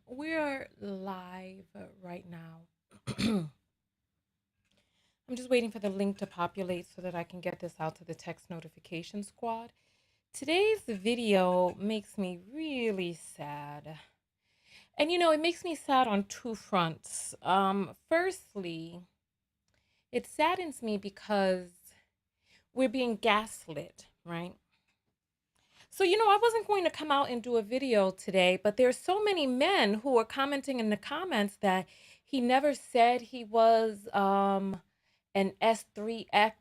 We're live right now. I'm just waiting for the link to populate so that I can get this out to the text notification squad. Today's video makes me really sad. And it makes me sad on two fronts. Firstly, it saddens me because we're being gaslit, right? So, I wasn't going to come out and do a video today, but there's so many men who are commenting in the comments that he never said he was an S3X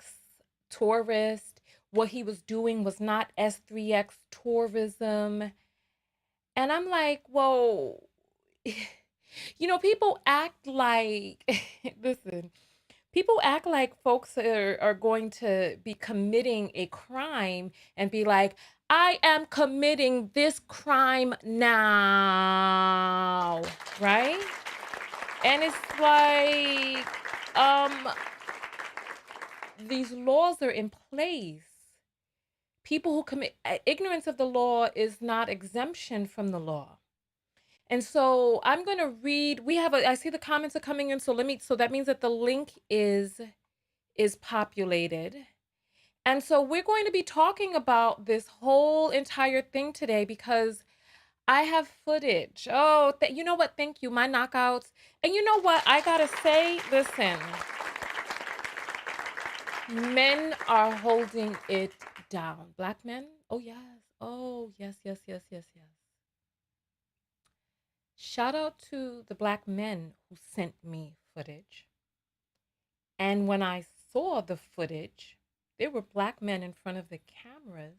tourist. What he was doing was not S3X tourism. And I'm like, whoa, people act like, listen, people act like folks are going to be committing a crime and be like, I am committing this crime now, right? And it's like, these laws are in place. People who commit ignorance of the law is not exemption from the law. And so I'm going to read, I see the comments are coming in. So that means that the link is populated. And so we're going to be talking about this whole entire thing today because I have footage. Oh, you know what? Thank you. My knockouts. And you know what? I got to say, listen, men are holding it down. Black men? Oh, yes. Oh, yes, yes, yes, yes, yes. Shout out to the Black men who sent me footage. And when I saw the footage, there were Black men in front of the cameras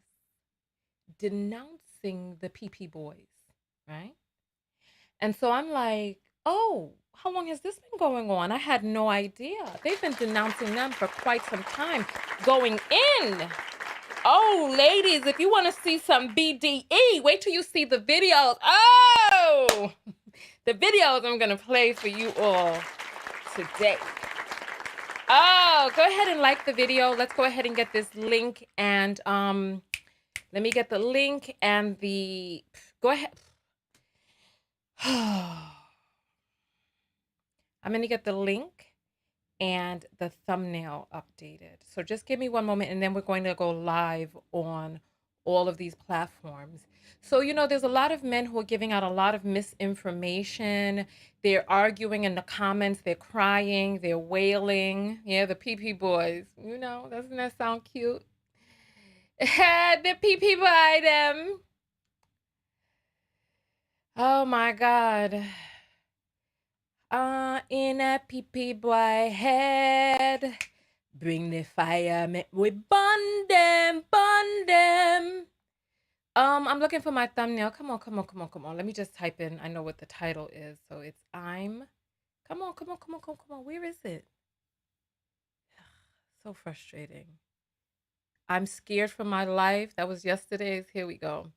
denouncing the PP boys, right? And so I'm like, oh, how long has this been going on? I had no idea. They've been denouncing them for quite some time, going in. Oh, ladies, if you want to see some BDE, wait till you see the videos. Oh, the videos I'm going to play for you all today. Oh, go ahead and like the video. Let's go ahead and get this link. And let me get the link and go ahead. I'm going to get the link and the thumbnail updated. So just give me one moment and then we're going to go live on all of these platforms. So, there's a lot of men who are giving out a lot of misinformation. They're arguing in the comments. They're crying. They're wailing. Yeah, the PP boys. Doesn't that sound cute? The PP boy, them. Oh, my God. In a PP boy head. Bring the fire, we burn them, burn them. I'm looking for my thumbnail. Come on. Let me just type in. I know what the title is. So it's come on. Where is it? So frustrating. I'm scared for my life. That was yesterday's. Here we go.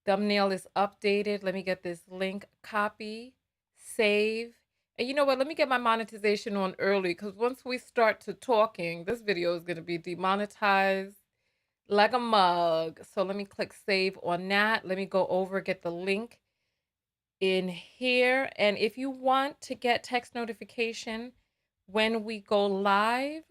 Thumbnail is updated. Let me get this link. Copy, save. And you know what? Let me get my monetization on early because once we start to talking, this video is going to be demonetized like a mug. So let me click save on that. Let me go over, get the link in here. And if you want to get text notification when we go live,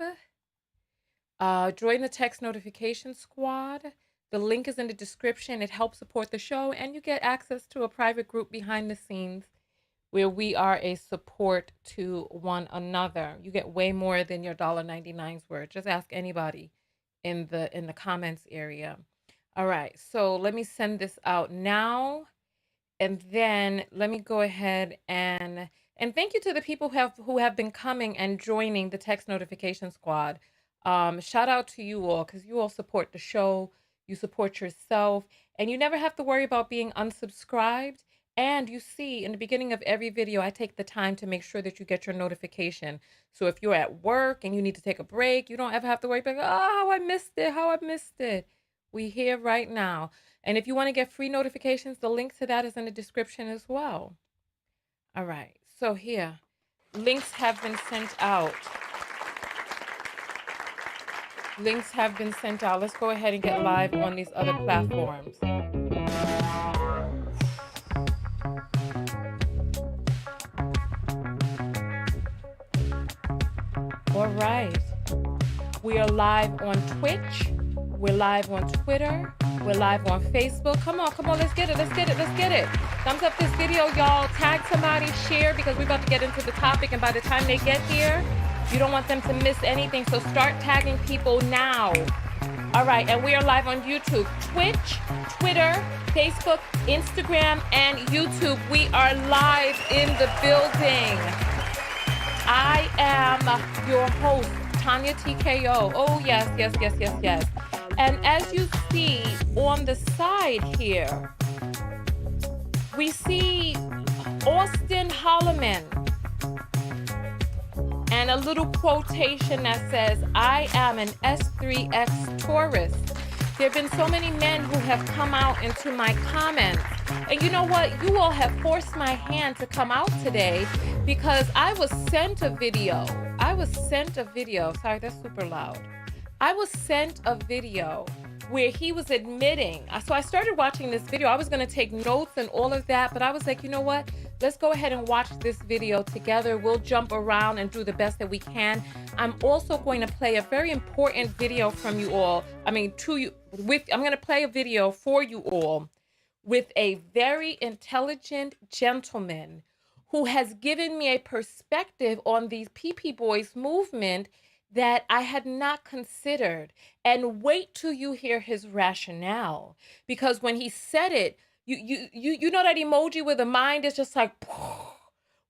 join the text notification squad. The link is in the description. It helps support the show and you get access to a private group behind the scenes where we are a support to one another. You get way more than your $1.99's worth. Just ask anybody in the comments area. All right, so let me send this out now. And then let me go ahead and thank you to the people who have been coming and joining the text notification squad. Shout out to you all because you all support the show. You support yourself and you never have to worry about being unsubscribed. And you see in the beginning of every video, I take the time to make sure that you get your notification. So if you're at work and you need to take a break, you don't ever have to worry about, how I missed it. We here right now. And if you want to get free notifications, the link to that is in the description as well. All right. So here, links have been sent out. Links have been sent out. Let's go ahead and get live on these other platforms. We are live on Twitch. We're live on Twitter. We're live on Facebook. Come on, let's get it. Thumbs up this video, y'all. Tag somebody, share, because we're about to get into the topic, and by the time they get here, you don't want them to miss anything, so start tagging people now. All right, and we are live on YouTube, Twitch, Twitter, Facebook, Instagram, and YouTube. We are live in the building. I am your host, Tonya TKO. Oh, yes. And as you see on the side here, we see Auston Holleman and a little quotation that says, I am an S3X tourist. There have been so many men who have come out into my comments. And you know what? You all have forced my hand to come out today because I was sent a video. Sorry, that's super loud. I was sent a video where he was admitting. So I started watching this video. I was going to take notes and all of that, but I was like, you know what? Let's go ahead and watch this video together. We'll jump around and do the best that we can. I'm also going to play a very important video from you all. I'm going to play a video for you all with a very intelligent gentleman who has given me a perspective on these PP Boys movement that I had not considered. And wait till you hear his rationale, because when he said it, you know that emoji where the mind is just like,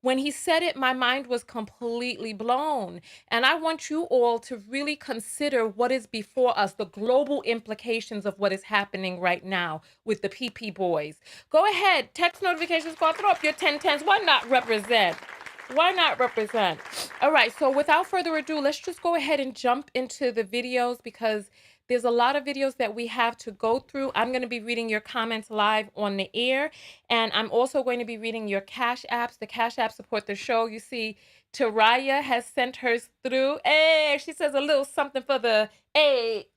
when he said it, my mind was completely blown. And I want you all to really consider what is before us, the global implications of what is happening right now with the PP Boys. Go ahead, text notifications, throw up your 1010s. Why not represent? All right, so without further ado, let's just go ahead and jump into the videos, because there's a lot of videos that we have to go through. I'm going to be reading your comments live on the air, and I'm also going to be reading your Cash Apps. The Cash Apps support the show. You see, Taraya has sent hers through. Hey, she says a little something for the hey.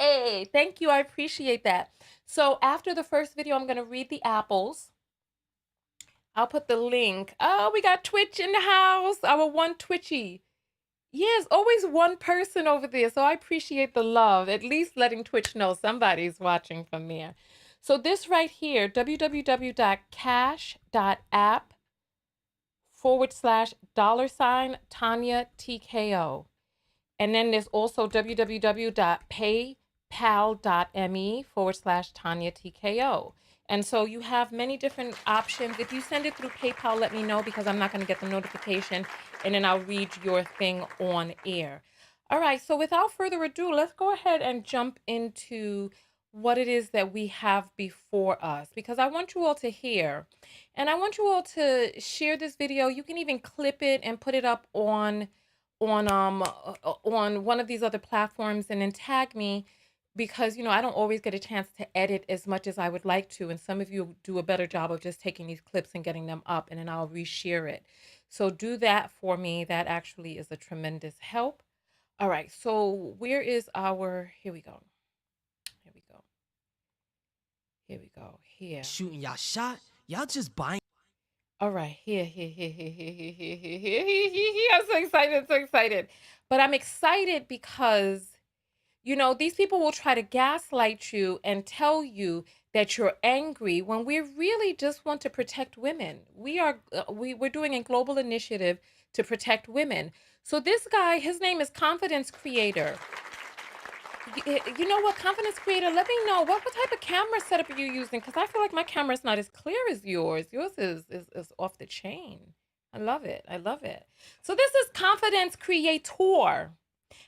Thank you. I appreciate that. So after the first video, I'm going to read the apples. I'll put the link. Oh, we got Twitch in the house. Our one Twitchy. Yes, always one person over there. So I appreciate the love. At least letting Twitch know somebody's watching from there. So this right here, www.cash.app/$Tonya TKO. And then there's also www.paypal.me/Tonya TKO. And so you have many different options. If you send it through PayPal, let me know, because I'm not going to get the notification, and then I'll read your thing on air. All right, so without further ado, let's go ahead and jump into what it is that we have before us, because I want you all to hear, and I want you all to share this video. You can even clip it and put it up on one of these other platforms, and then tag me, because, you know, I don't always get a chance to edit as much as I would like to. And some of you do a better job of just taking these clips and getting them up, and then I'll reshare it. So do that for me. That actually is a tremendous help. All right. So where is our, here we go. Here. Shooting y'all shot. Y'all just buying. All right. Here. I'm so excited. But I'm excited because, you know, these people will try to gaslight you and tell you that you're angry when we really just want to protect women. We're doing a global initiative to protect women. So this guy, his name is Confidence Creator. You know what, Confidence Creator, let me know what type of camera setup are you using? Because I feel like my camera is not as clear as yours. Yours is off the chain. I love it. So this is Confidence Creator.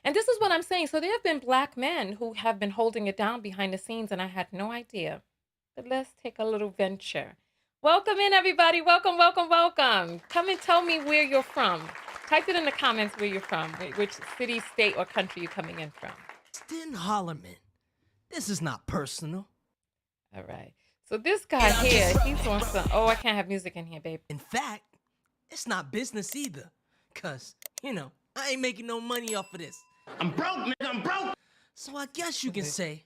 And this is what I'm saying. So there have been Black men who have been holding it down behind the scenes, and I had no idea. But let's take a little venture. Welcome in, everybody. Welcome. Come and tell me where you're from. Type it in the comments where you're from, which city, state, or country you're coming in from. Auston Holleman. This is not personal. All right. So this guy here, he's on some, oh, I can't have music in here, babe. In fact, it's not business either. Because, you know, I ain't making no money off of this. I'm broke, nigga, I'm broke. So I guess you can say,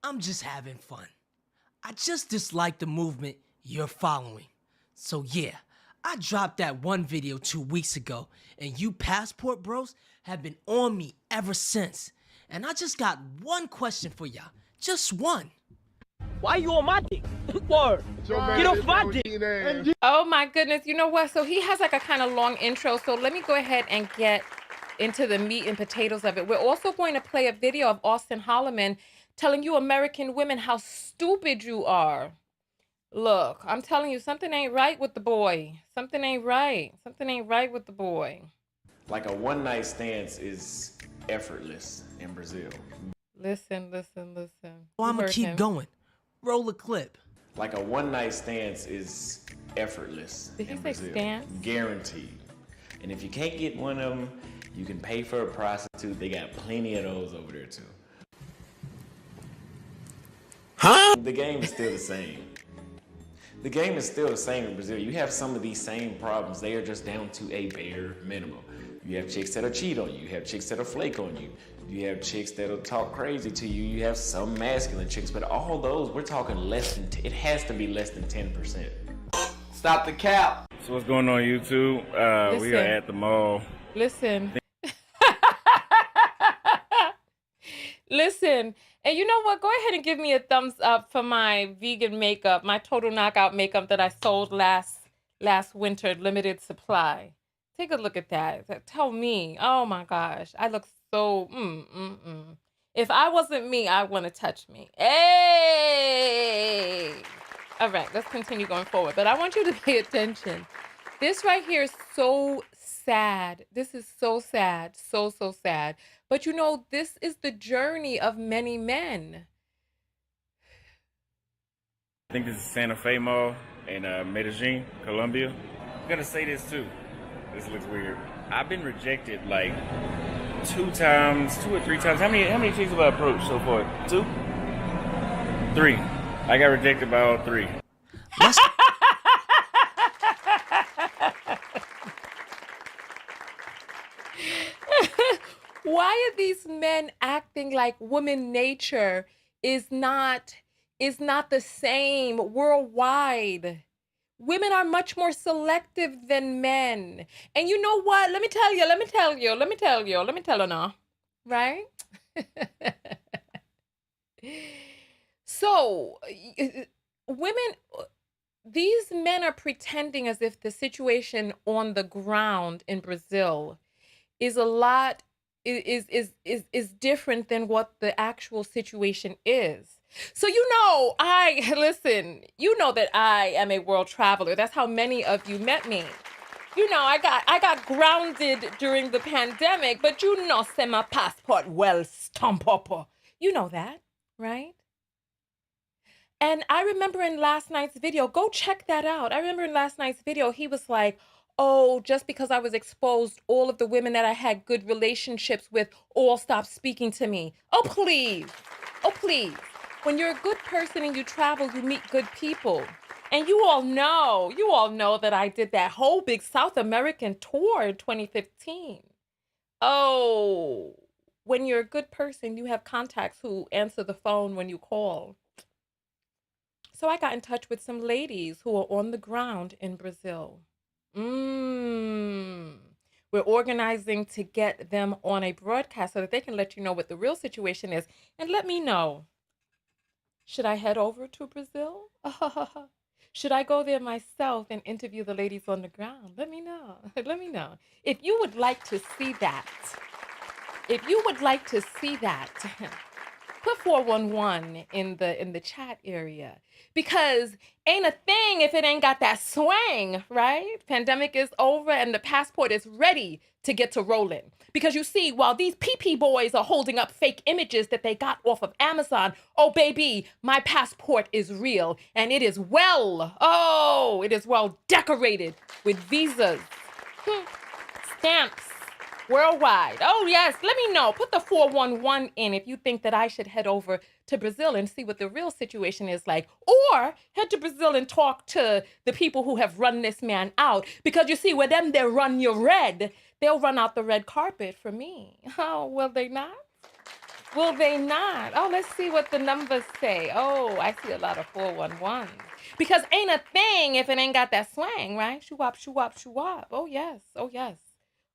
I'm just having fun. I just dislike the movement you're following. So yeah, I dropped that one video 2 weeks ago, and you passport bros have been on me ever since. And I just got one question for y'all. Just one. Why you on my dick? Word. Get off my dick. Oh my goodness. You know what? So he has like a kind of long intro. So let me go ahead and get into the meat and potatoes of it. We're also going to play a video of Auston Holleman telling you American women how stupid you are. Look, I'm telling you, something ain't right with the boy. Something ain't right. Something ain't right with the boy. Like a one-night stand is effortless in Brazil. Listen. Well, I'm going to keep going. Roll the clip. Like a one-night stand is effortless Did he in say Brazil. stance? Guaranteed. And if you can't get one of them, you can pay for a prostitute. They got plenty of those over there too. Huh? The game is still the same. The game is still the same in Brazil. You have some of these same problems. They are just down to a bare minimum. You have chicks that'll cheat on you. You have chicks that'll flake on you. You have chicks that'll talk crazy to you. You have some masculine chicks, but all those, we're talking less than, it has to be less than 10%. Stop the cap. So what's going on YouTube? We are at the mall. Listen. Listen. And you know what? Go ahead and give me a thumbs up for my vegan makeup, my total knockout makeup that I sold last winter, limited supply. Take a look at that. Tell me. Oh my gosh. I look so, If I wasn't me, I want to touch me. Hey! All right, let's continue going forward. But I want you to pay attention. This right here is so sad. This is so sad. So sad. But you know, this is the journey of many men. I think this is Santa Fe Mall in Medellin, Colombia. I'm gonna say this too. This looks weird. I've been rejected like 2 or 3 times. How many chicks have I approached so far? 2? 3. I got rejected by all 3. Why are these men acting like woman nature is not the same worldwide? Women are much more selective than men. And you know what? Let me tell you now. Right? So, women, these men are pretending as if the situation on the ground in Brazil is different than what the actual situation is. So you know that I am a world traveler. That's how many of you met me. You know, I got grounded during the pandemic, but you know, my passport well stamp up. You know that, right? And I remember in last night's video, go check that out. I remember in last night's video, he was like, oh, just because I was exposed, all of the women that I had good relationships with all stopped speaking to me. Oh, please. Oh, please. When you're a good person and you travel, you meet good people. And you all know that I did that whole big South American tour in 2015. Oh, when you're a good person, you have contacts who answer the phone when you call. So I got in touch with some ladies who are on the ground in Brazil. We're organizing to get them on a broadcast so that they can let you know what the real situation is and let me know. Should I head over to Brazil? Should I go there myself and interview the ladies on the ground? Let me know. Let me know. If you would like to see that, put 411 in the chat area, because ain't a thing if it ain't got that swang, right? Pandemic is over and the passport is ready to get to rolling. Because you see, while these PP boys are holding up fake images that they got off of Amazon, oh baby, my passport is real and it is well decorated with visas, stamps, worldwide. Oh yes, let me know. Put the 411 in if you think that I should head over to Brazil and see what the real situation is like. Or head to Brazil and talk to the people who have run this man out. Because you see, with them, they run you red. They'll run out the red carpet for me. Oh, will they not? Will they not? Oh, let's see what the numbers say. Oh, I see a lot of 411s. Because ain't a thing if it ain't got that swang, right? Shoo-wop, shoo-wop, shoo-wop. Oh yes, oh yes.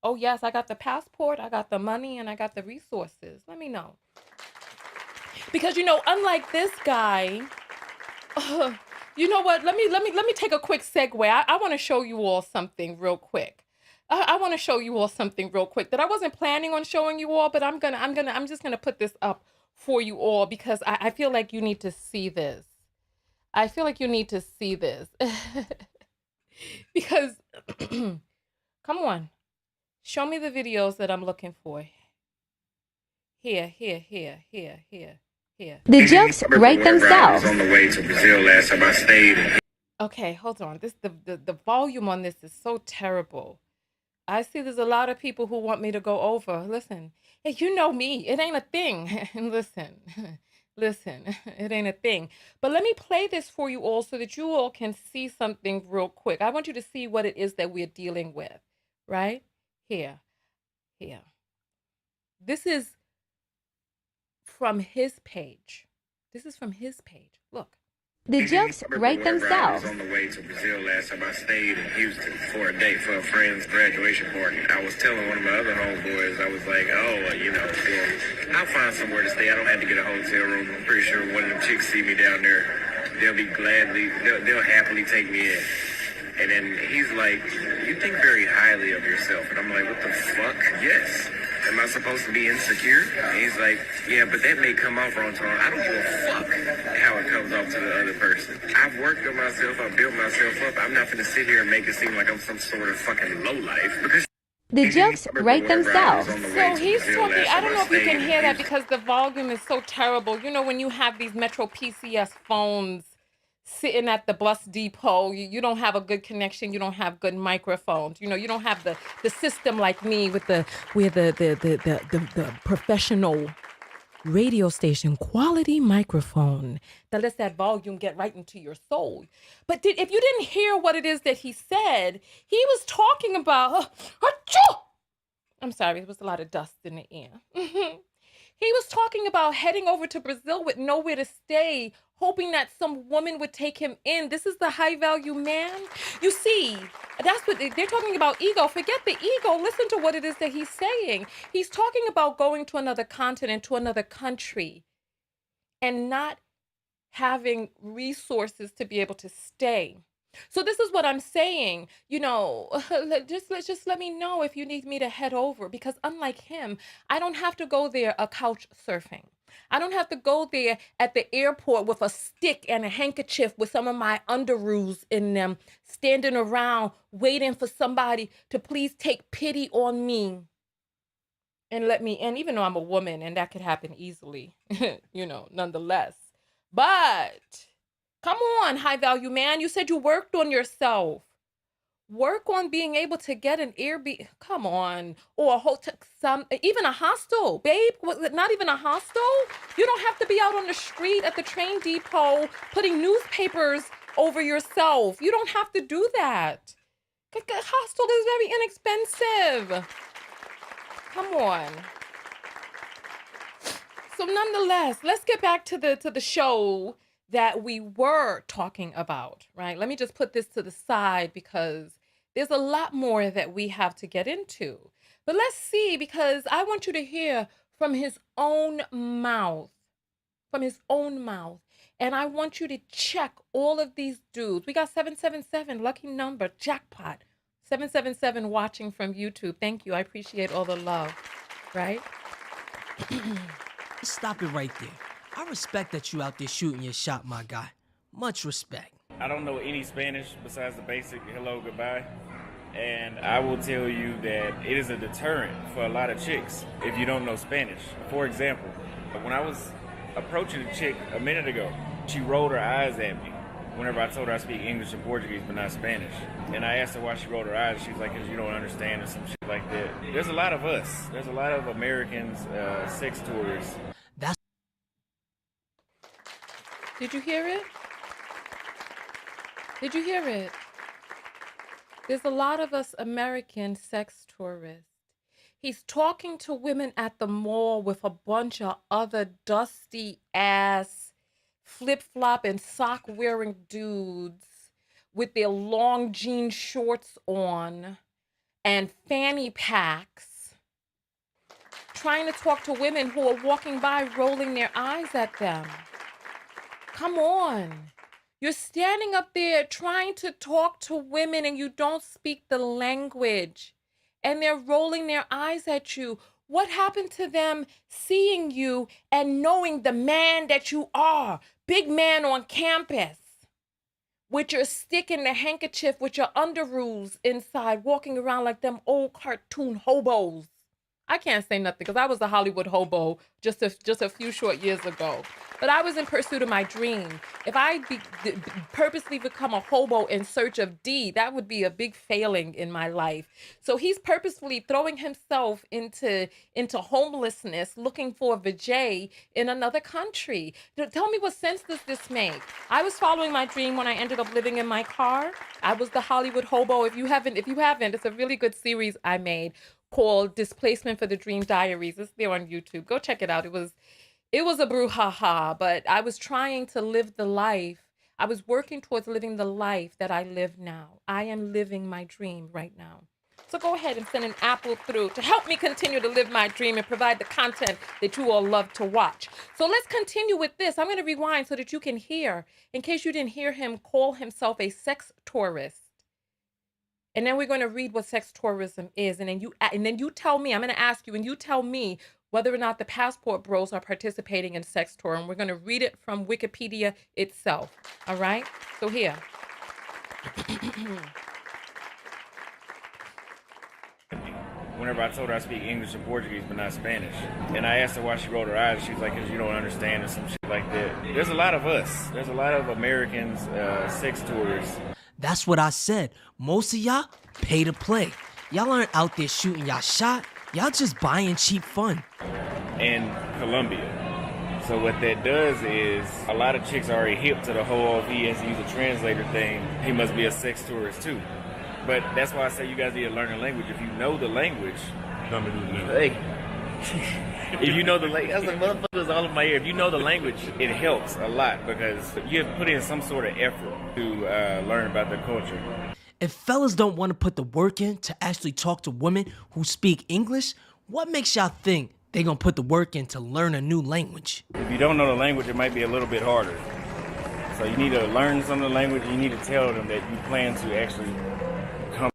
Oh, yes, I got the passport, I got the money, and I got the resources. Let me know. Because, unlike this guy, you know what? Let me take a quick segue. I want to show you all something real quick. I want to show you all something real quick that I wasn't planning on showing you all, but I'm just gonna put this up for you all because I feel like you need to see this. I feel like you need to see this because come on, show me the videos that I'm looking for. Here. The jokes write themselves. I was on the way to Brazil last time I stayed. Okay, hold on. The volume on this is so terrible. I see there's a lot of people who want me to go over. Listen, hey, you know me. It ain't a thing. Listen, it ain't a thing. But let me play this for you all so that you all can see something real quick. I want you to see what it is that we're dealing with, right? Here. This is from his page. Look. The jokes write themselves. I was on the way to Brazil last time I stayed in Houston for a date for a friend's graduation party. I was telling one of my other homeboys, I was like, I'll find somewhere to stay. I don't have to get a hotel room. I'm pretty sure one of them chicks see me down there. They'll happily take me in. And then he's like, you think very highly of yourself. And I'm like, what the fuck? Yes. Am I supposed to be insecure? And he's like, yeah, but that may come off wrong, Tom. I don't give a fuck how it comes off to the other person. I've worked on myself. I've built myself up. I'm not going to sit here and make it seem like I'm some sort of fucking lowlife. Because the jokes write themselves. So he's talking, I don't know if you can hear that because the volume is so terrible. You know, when you have these Metro PCS phones sitting at the bus depot, you don't have a good connection, you don't have good microphones, you don't have the system like me with the professional radio station quality microphone that lets that volume get right into your soul. But if you didn't hear what it is that he said, he was talking about I'm sorry, there was a lot of dust in the air. He was talking about heading over to Brazil with nowhere to stay, hoping that some woman would take him in. This is the high value man. You see, that's what they're talking about, ego. Forget the ego. Listen to what it is that he's saying. He's talking about going to another continent, to another country, and not having resources to be able to stay. So this is what I'm saying, just let me know if you need me to head over, because unlike him, I don't have to go there couch surfing. I don't have to go there at the airport with a stick and a handkerchief with some of my underoos in them, standing around waiting for somebody to please take pity on me and let me in, even though I'm a woman and that could happen easily, nonetheless. But come on, high value man. You said you worked on yourself. Work on being able to get an Airbnb. Come on. Or a hotel, even a hostel, babe. Not even a hostel. You don't have to be out on the street at the train depot putting newspapers over yourself. You don't have to do that. Hostel is very inexpensive. Come on. So nonetheless, let's get back to the show that we were talking about, right? Let me just put this to the side because there's a lot more that we have to get into. But let's see, because I want you to hear from his own mouth, And I want you to check all of these dudes. We got 777, lucky number, jackpot. 777 watching from YouTube. Thank you. I appreciate all the love, right? Stop it right there. I respect that you out there shooting your shot, my guy. Much respect. I don't know any Spanish besides the basic hello, goodbye. And I will tell you that it is a deterrent for a lot of chicks if you don't know Spanish. For example, when I was approaching a chick a minute ago, she rolled her eyes at me whenever I told her I speak English and Portuguese but not Spanish. And I asked her why she rolled her eyes. She was like, because you don't understand or some shit like that. There's a lot of us. There's a lot of Americans, sex tourists. Did you hear it? Did you hear it? There's a lot of us American sex tourists. He's talking to women at the mall with a bunch of other dusty ass, flip-flop and sock-wearing dudes with their long jean shorts on. and fanny packs, trying to talk to women who are walking by rolling their eyes at them. Come on. You're standing up there trying to talk to women and you don't speak the language. And they're rolling their eyes at you. What happened to them seeing you and knowing the man that you are? Big man on campus. With your stick and the handkerchief with your underoos inside, walking around like them old cartoon hobos. I can't say nothing because I was a Hollywood hobo just a few short years ago. But I was in pursuit of my dream. If I purposely become a hobo in search of D, that would be a big failing in my life. So he's purposefully throwing himself into homelessness, looking for a vajay in another country. Tell me, what sense does this make? I was following my dream when I ended up living in my car. I was the Hollywood hobo. If you haven't, it's a really good series I made called Displacement for the Dream Diaries. It's there on YouTube. Go check it out. It was a brouhaha, but I was trying to live the life. I was working towards living the life that I live now. I am living my dream right now. So go ahead and send an apple through to help me continue to live my dream and provide the content that you all love to watch. So let's continue with this. I'm going to rewind so that you can hear, in case you didn't hear him call himself a sex tourist. And then we're going to read what sex tourism is. And then you tell me, I'm going to ask you, and you tell me whether or not the passport bros are participating in sex tour. And we're going to read it from Wikipedia itself. All right? So here. Whenever I told her I speak English and Portuguese, but not Spanish. And I asked her why she rolled her eyes. She was like, because you don't understand or some shit like that. There's a lot of us. There's a lot of Americans, sex tourists. That's what I said. Most of y'all pay to play. Y'all aren't out there shooting y'all shot. Y'all just buying cheap fun. In Colombia. So what that does is a lot of chicks are already hip to the whole, if he has to use a translator thing, he must be a sex tourist too. But that's why I say you guys need to learn the language. If you know the language, hey, if you know the language, that's like motherfuckers all in my ear. If you know the language, it helps a lot because you have put in some sort of effort to learn about the culture. If fellas don't want to put the work in to actually talk to women who speak English, what makes y'all think they gonna put the work in to learn a new language? If you don't know the language, it might be a little bit harder. So you need to learn some of the language. You need to tell them that you plan to actually come.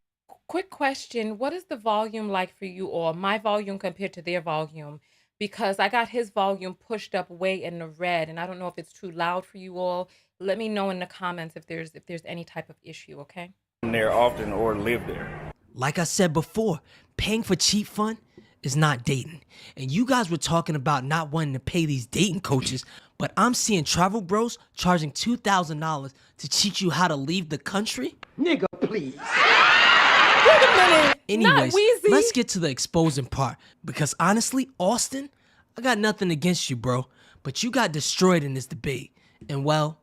Quick question. What is the volume like for you all? My volume compared to their volume? Because I got his volume pushed up way in the red, and I don't know if it's too loud for you all. Let me know in the comments if there's any type of issue, okay? There often or live there. Like I said before, paying for cheap fun is not dating. And you guys were talking about not wanting to pay these dating coaches, but I'm seeing travel bros charging $2,000 to teach you how to leave the country? Nigga, please. Wait a minute. Anyways, Not Weezy. let's get to the exposing part. Because honestly, Austin, I got nothing against you, bro. But you got destroyed in this debate. And well,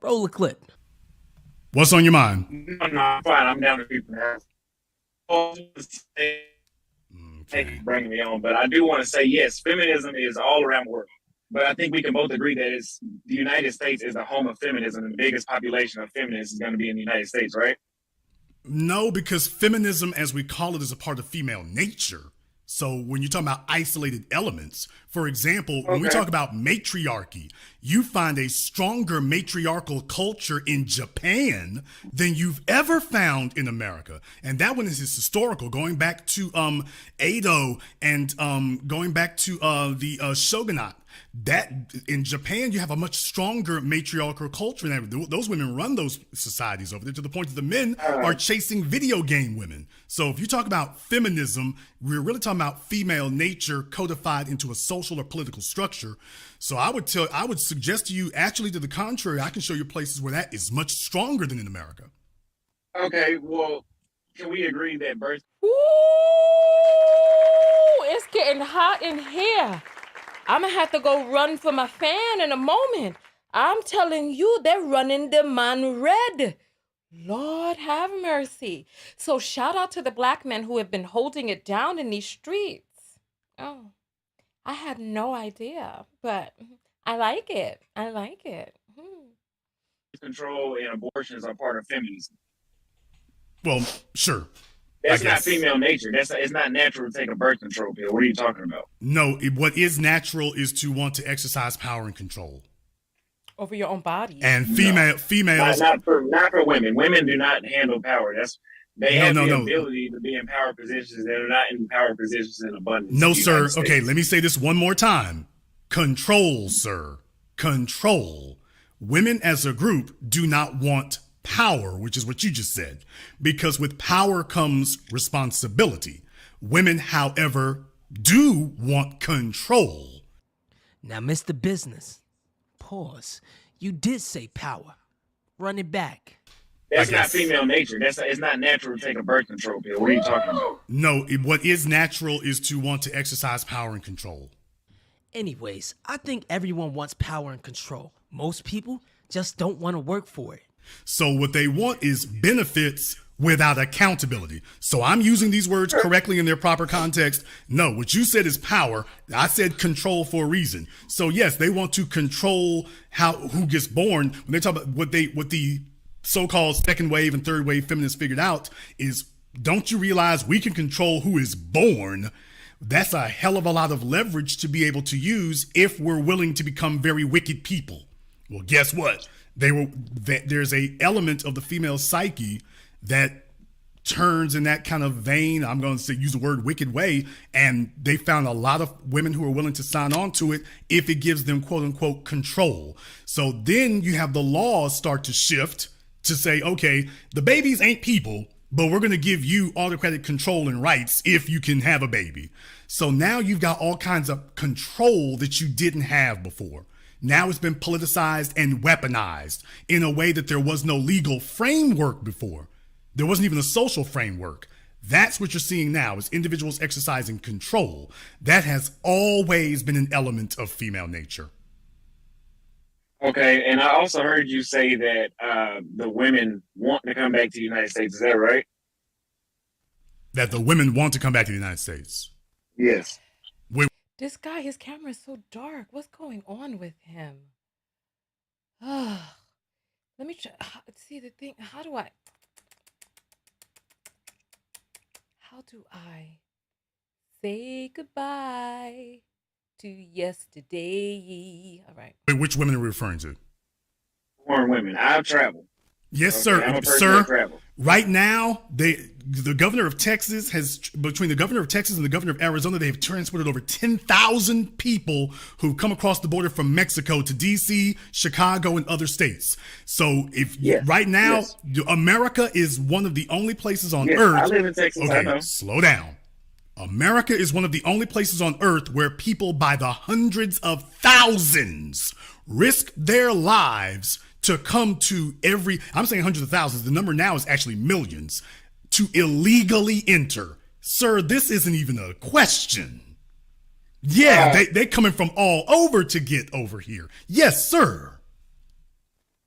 roll a clip. What's on your mind? No, I'm fine. I'm down to people now. Thank you for bringing me on. But I do want to say, yes, feminism is all around the world. But I think we can both agree that the United States is the home of feminism, and the biggest population of feminists is going to be in the United States, right? No, because feminism, as we call it, is a part of female nature. So when you talk about isolated elements, for example, when we talk about matriarchy, you find a stronger matriarchal culture in Japan than you've ever found in America. And that one is historical, going back to Edo and going back to the shogunate. That in Japan, you have a much stronger matriarchal culture. And those women run those societies over there to the point that the men are chasing video game women. So if you talk about feminism, we're really talking about female nature codified into a social or political structure. So I would suggest to you, actually, to the contrary, I can show you places where that is much stronger than in America. Okay, well, can we agree that birth? Ooh, it's getting hot in here. I'm going to have to go run for my fan in a moment. I'm telling you, they're running the man red. Lord have mercy. So shout out to the black men who have been holding it down in these streets. Oh, I had no idea, but I like it. I like it. Control and abortions are part of feminism. Well, sure. That's not female nature. It's not natural to take a birth control pill. What are you talking about? No, what is natural is to want to exercise power and control over your own body. And females, not for women. Women do not handle power. They have the ability to be in power positions. They're not in power positions in abundance. No, sir. Okay, let me say this one more time. Control, sir. Control. Women as a group do not want power, which is what you just said, because with power comes responsibility. Women, however, do want control. Now, Mr. Business, pause. You did say power. Run it back. That's not female nature. It's not natural to take a birth control pill. What are you talking about? No, what is natural is to want to exercise power and control. Anyways, I think everyone wants power and control. Most people just don't want to work for it. So what they want is benefits without accountability. So I'm using these words correctly in their proper context. No, what you said is power. I said control for a reason. So yes, they want to control who gets born. When they talk about what the so-called second wave and third wave feminists figured out is, don't you realize we can control who is born? That's a hell of a lot of leverage to be able to use if we're willing to become very wicked people. Well, guess what? There's a element of the female psyche that turns in that kind of vein. I'm going to use the word wicked way. And they found a lot of women who are willing to sign on to it if it gives them quote unquote control. So then you have the laws start to shift to say, okay, the babies ain't people, but we're going to give you autocratic control and rights if you can have a baby. So now you've got all kinds of control that you didn't have before. Now it's been politicized and weaponized in a way that there was no legal framework before. There wasn't even a social framework. That's what you're seeing now is individuals exercising control. That has always been an element of female nature. Okay, and I also heard you say that the women want to come back to the United States. Is that right? That the women want to come back to the United States. Yes. This guy, his camera is so dark. What's going on with him? Let me try. See the thing. How do I say goodbye to yesterday? All right. Wait, which women are we referring to? Foreign women. I've traveled. Yes, okay, sir. I'm a person Sir, that traveled. Right now, the governor of Texas between the governor of Texas and the governor of Arizona, they have transported over 10,000 people who've come across the border from Mexico to D.C., Chicago, and other states. So right now, America is one of the only places on earth. I live in Texas. Okay, I know. slow down. America is one of the only places on earth where people by the hundreds of thousands risk their lives to come to I'm saying hundreds of thousands. The number now is actually millions to illegally enter. Sir, this isn't even a question. Yeah, they coming from all over to get over here. Yes, sir.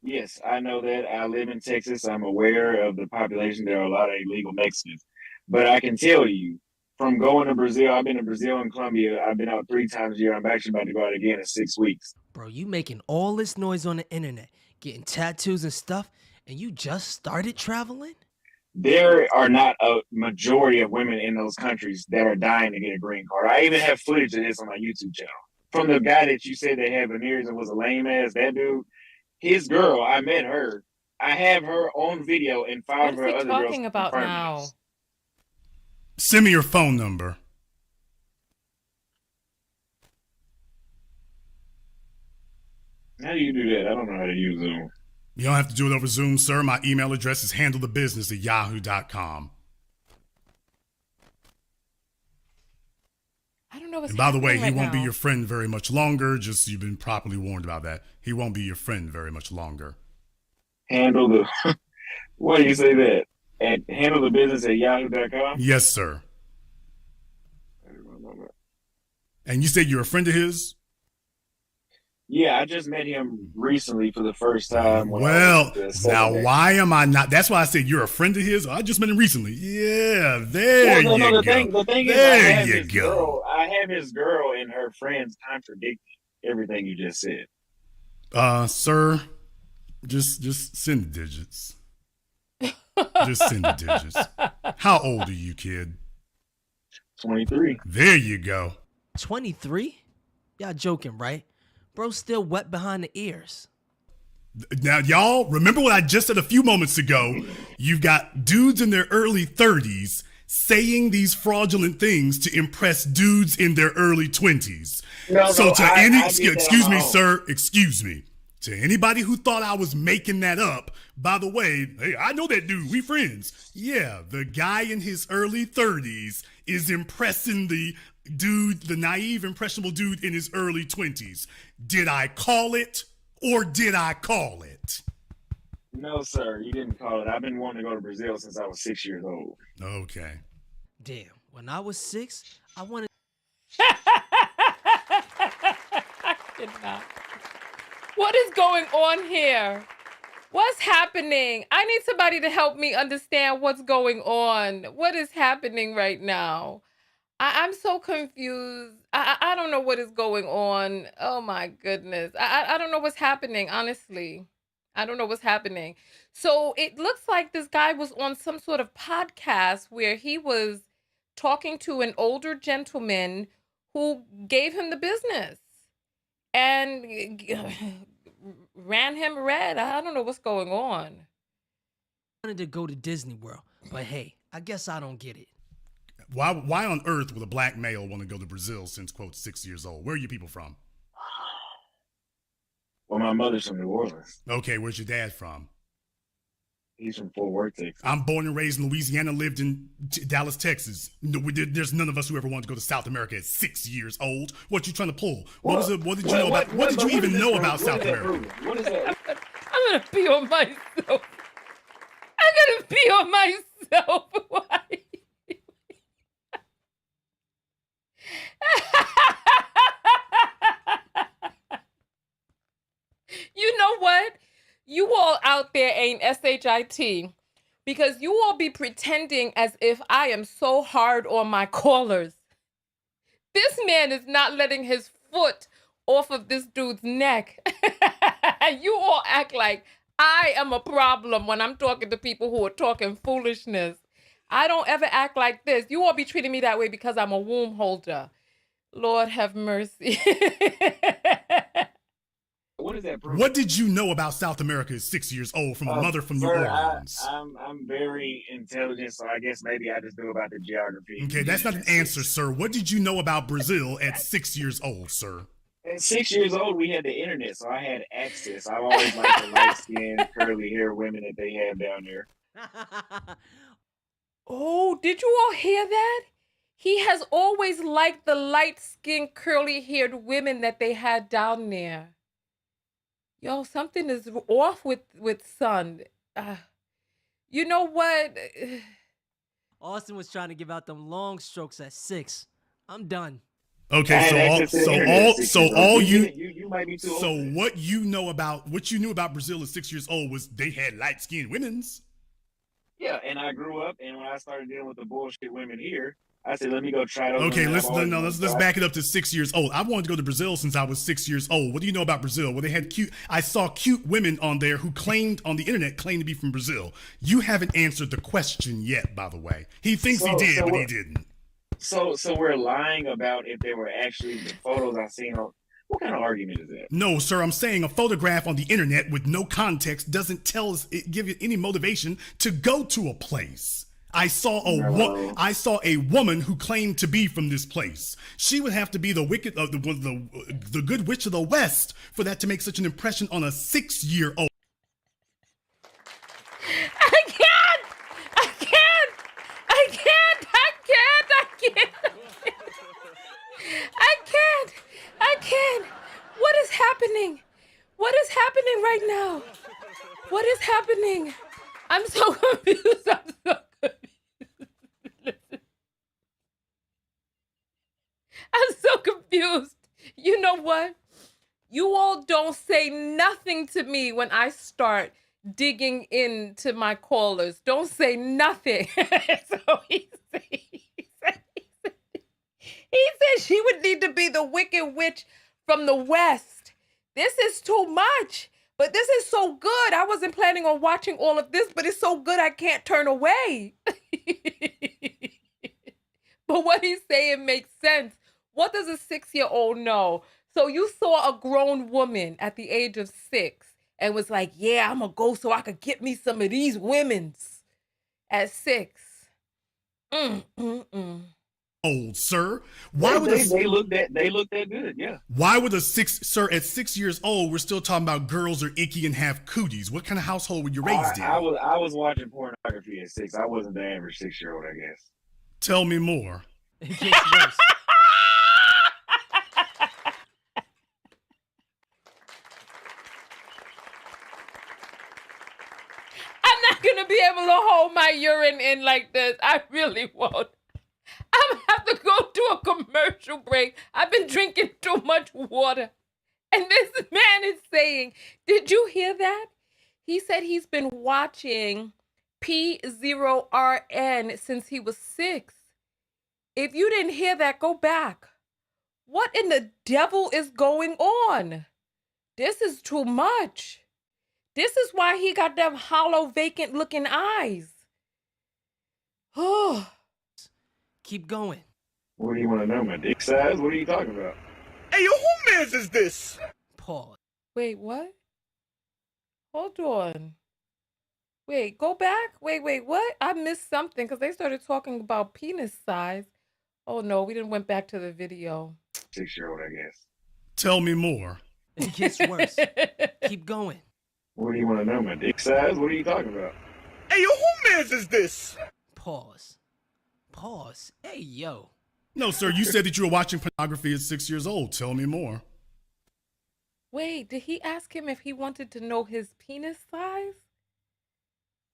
Yes, I know that. I live in Texas. I'm aware of the population. There are a lot of illegal Mexicans. But I can tell you, from going to Brazil, I've been to Brazil and Colombia. I've been out 3 times a year. I'm actually about to go out again in 6 weeks. Bro, you making all this noise on the internet, getting tattoos and stuff, and you just started traveling? There are not a majority of women in those countries that are dying to get a green card. I even have footage of this on my YouTube channel. From the guy that you said that had veneers and was a lame ass, that dude, his girl, I met her. I have her on video and 5 of her other girls. What is he talking about now? Send me your phone number. How do you do that? I don't know how to use Zoom. You don't have to do it over Zoom, sir. My email address is handlethebusiness@yahoo.com. I don't know what's And by the way, he right won't be now. your friend very much longer. Just you've been properly warned about that. He won't be your friend very much longer. Handle the why do you say that? At handlethebusiness@yahoo.com? Yes, sir. And you said you're a friend of his? Yeah, I just met him recently for the first time. Well, now why am I not? That's why I said you're a friend of his. I just met him recently. Yeah, there you go. The thing is, there you go. I have his girl and her friends contradicting everything you just said. Sir, just send the digits. Just send the digits. How old are you, kid? 23. There you go. 23? Y'all joking, right? Bro's still wet behind the ears. Now, y'all, remember what I just said a few moments ago? You've got dudes in their early 30s saying these fraudulent things to impress dudes in their early 20s. Excuse me, sir, excuse me. To anybody who thought I was making that up, by the way, hey, I know that dude, we friends. Yeah, the guy in his early 30s is impressing the dude, the naive, impressionable dude in his early 20s. Did I call it? Or did I call it? No, sir, you didn't call it. I've been wanting to go to Brazil since I was 6 years old. Okay. Damn, when I was 6, I wanted... I cannot. What is going on here? What's happening? I need somebody to help me understand what's going on. What is happening right now? I'm so confused. I don't know what is going on. Oh my goodness. I don't know what's happening, honestly. I don't know what's happening. So it looks like this guy was on some sort of podcast where he was talking to an older gentleman who gave him the business and ran him red. I don't know what's going on. I wanted to go to Disney World, but hey, I guess I don't get it. Why on earth would a black male want to go to Brazil since, quote, 6 years old? Where are you people from? Well, my mother's from New Orleans. Okay, where's your dad from? He's from Fort Worth, Texas. I'm born and raised in Louisiana, lived in Dallas, Texas. No, there's none of us who ever wanted to go to South America at 6 years old. What you trying to pull? What did you even know about South America? What is that? I'm gonna pee on myself. I'm gonna pee on myself. Why? You know what? You all out there ain't SHIT because you all be pretending as if I am so hard on my callers. This man is not letting his foot off of this dude's neck. You all act like I am a problem when I'm talking to people who are talking foolishness. I don't ever act like this. You all be treating me that way because I'm a womb holder. Lord have mercy. What is that proof? What did you know about South America at 6 years old from a mother from New Orleans? I'm very intelligent, so I guess maybe I just know about the geography. Okay, that's not an answer, sir. What did you know about Brazil at 6 years old, sir? At 6 years old, we had the internet, so I had access. I've always liked the light-skinned, curly-haired women that they have down there. Oh, did you all hear that? He has always liked the light-skinned, curly-haired women that they had down there. Yo, something is off with son. You know what? Austin was trying to give out them long strokes at 6. I'm done. Okay, You might be too old. What you knew about Brazil at 6 years old was they had light-skinned women's. Yeah, and I grew up, and when I started dealing with the bullshit women here, I said, let me go try those. Okay, let's back it up to 6 years old. I wanted to go to Brazil since I was 6 years old. What do you know about Brazil? Well, I saw cute women on there who claimed on the internet to be from Brazil. You haven't answered the question yet, by the way. He thinks he did, but he didn't. So we're lying about if they were actually the photos I seen on. What kind of argument is that? No, sir, I'm saying a photograph on the internet with no context doesn't give you any motivation to go to a place. I saw a woman who claimed to be from this place. She would have to be the good witch of the West for that to make such an impression on a 6-year-old. I can't. What is happening? What is happening right now? What is happening? I'm so confused. I'm so confused. You know what? You all don't say nothing to me when I start digging into my callers. Don't say nothing. So he said she would need to be the wicked witch from the West. This is too much. But this is so good. I wasn't planning on watching all of this, but it's so good I can't turn away. But what he's saying makes sense. What does a 6-year-old know? So you saw a grown woman at the age of 6 and was like, yeah, I'm going to go so I could get me some of these women's at 6. Old sir, why would they look that good? Yeah. Why would a 6 at 6 years old? We're still talking about girls are icky and have cooties. What kind of household were you raised in? I was watching pornography at 6. I wasn't the average 6-year-old, I guess. Tell me more. It gets worse. I'm not going to be able to hold my urine in like this. I really won't. I'm going to have to go to a commercial break. I've been drinking too much water. And this man is saying, did you hear that? He said he's been watching P0RN since he was 6. If you didn't hear that, go back. What in the devil is going on? This is too much. This is why he got them hollow, vacant looking eyes. Oh. Keep going. What do you want to know? My dick size? What are you talking about? Hey, yo, who mans is this? Pause. Wait, what? Hold on. Wait, go back. Wait, what? I missed something because they started talking about penis size. Oh, no, we didn't went back to the video. 6-year-old, I guess. Tell me more. It gets worse. Keep going. What do you want to know? My dick size? What are you talking about? Hey, yo, who mans is this? Pause. Hey, yo. No, sir, you said that you were watching pornography at 6 years old. Tell me more. Wait, did he ask him if he wanted to know his penis size?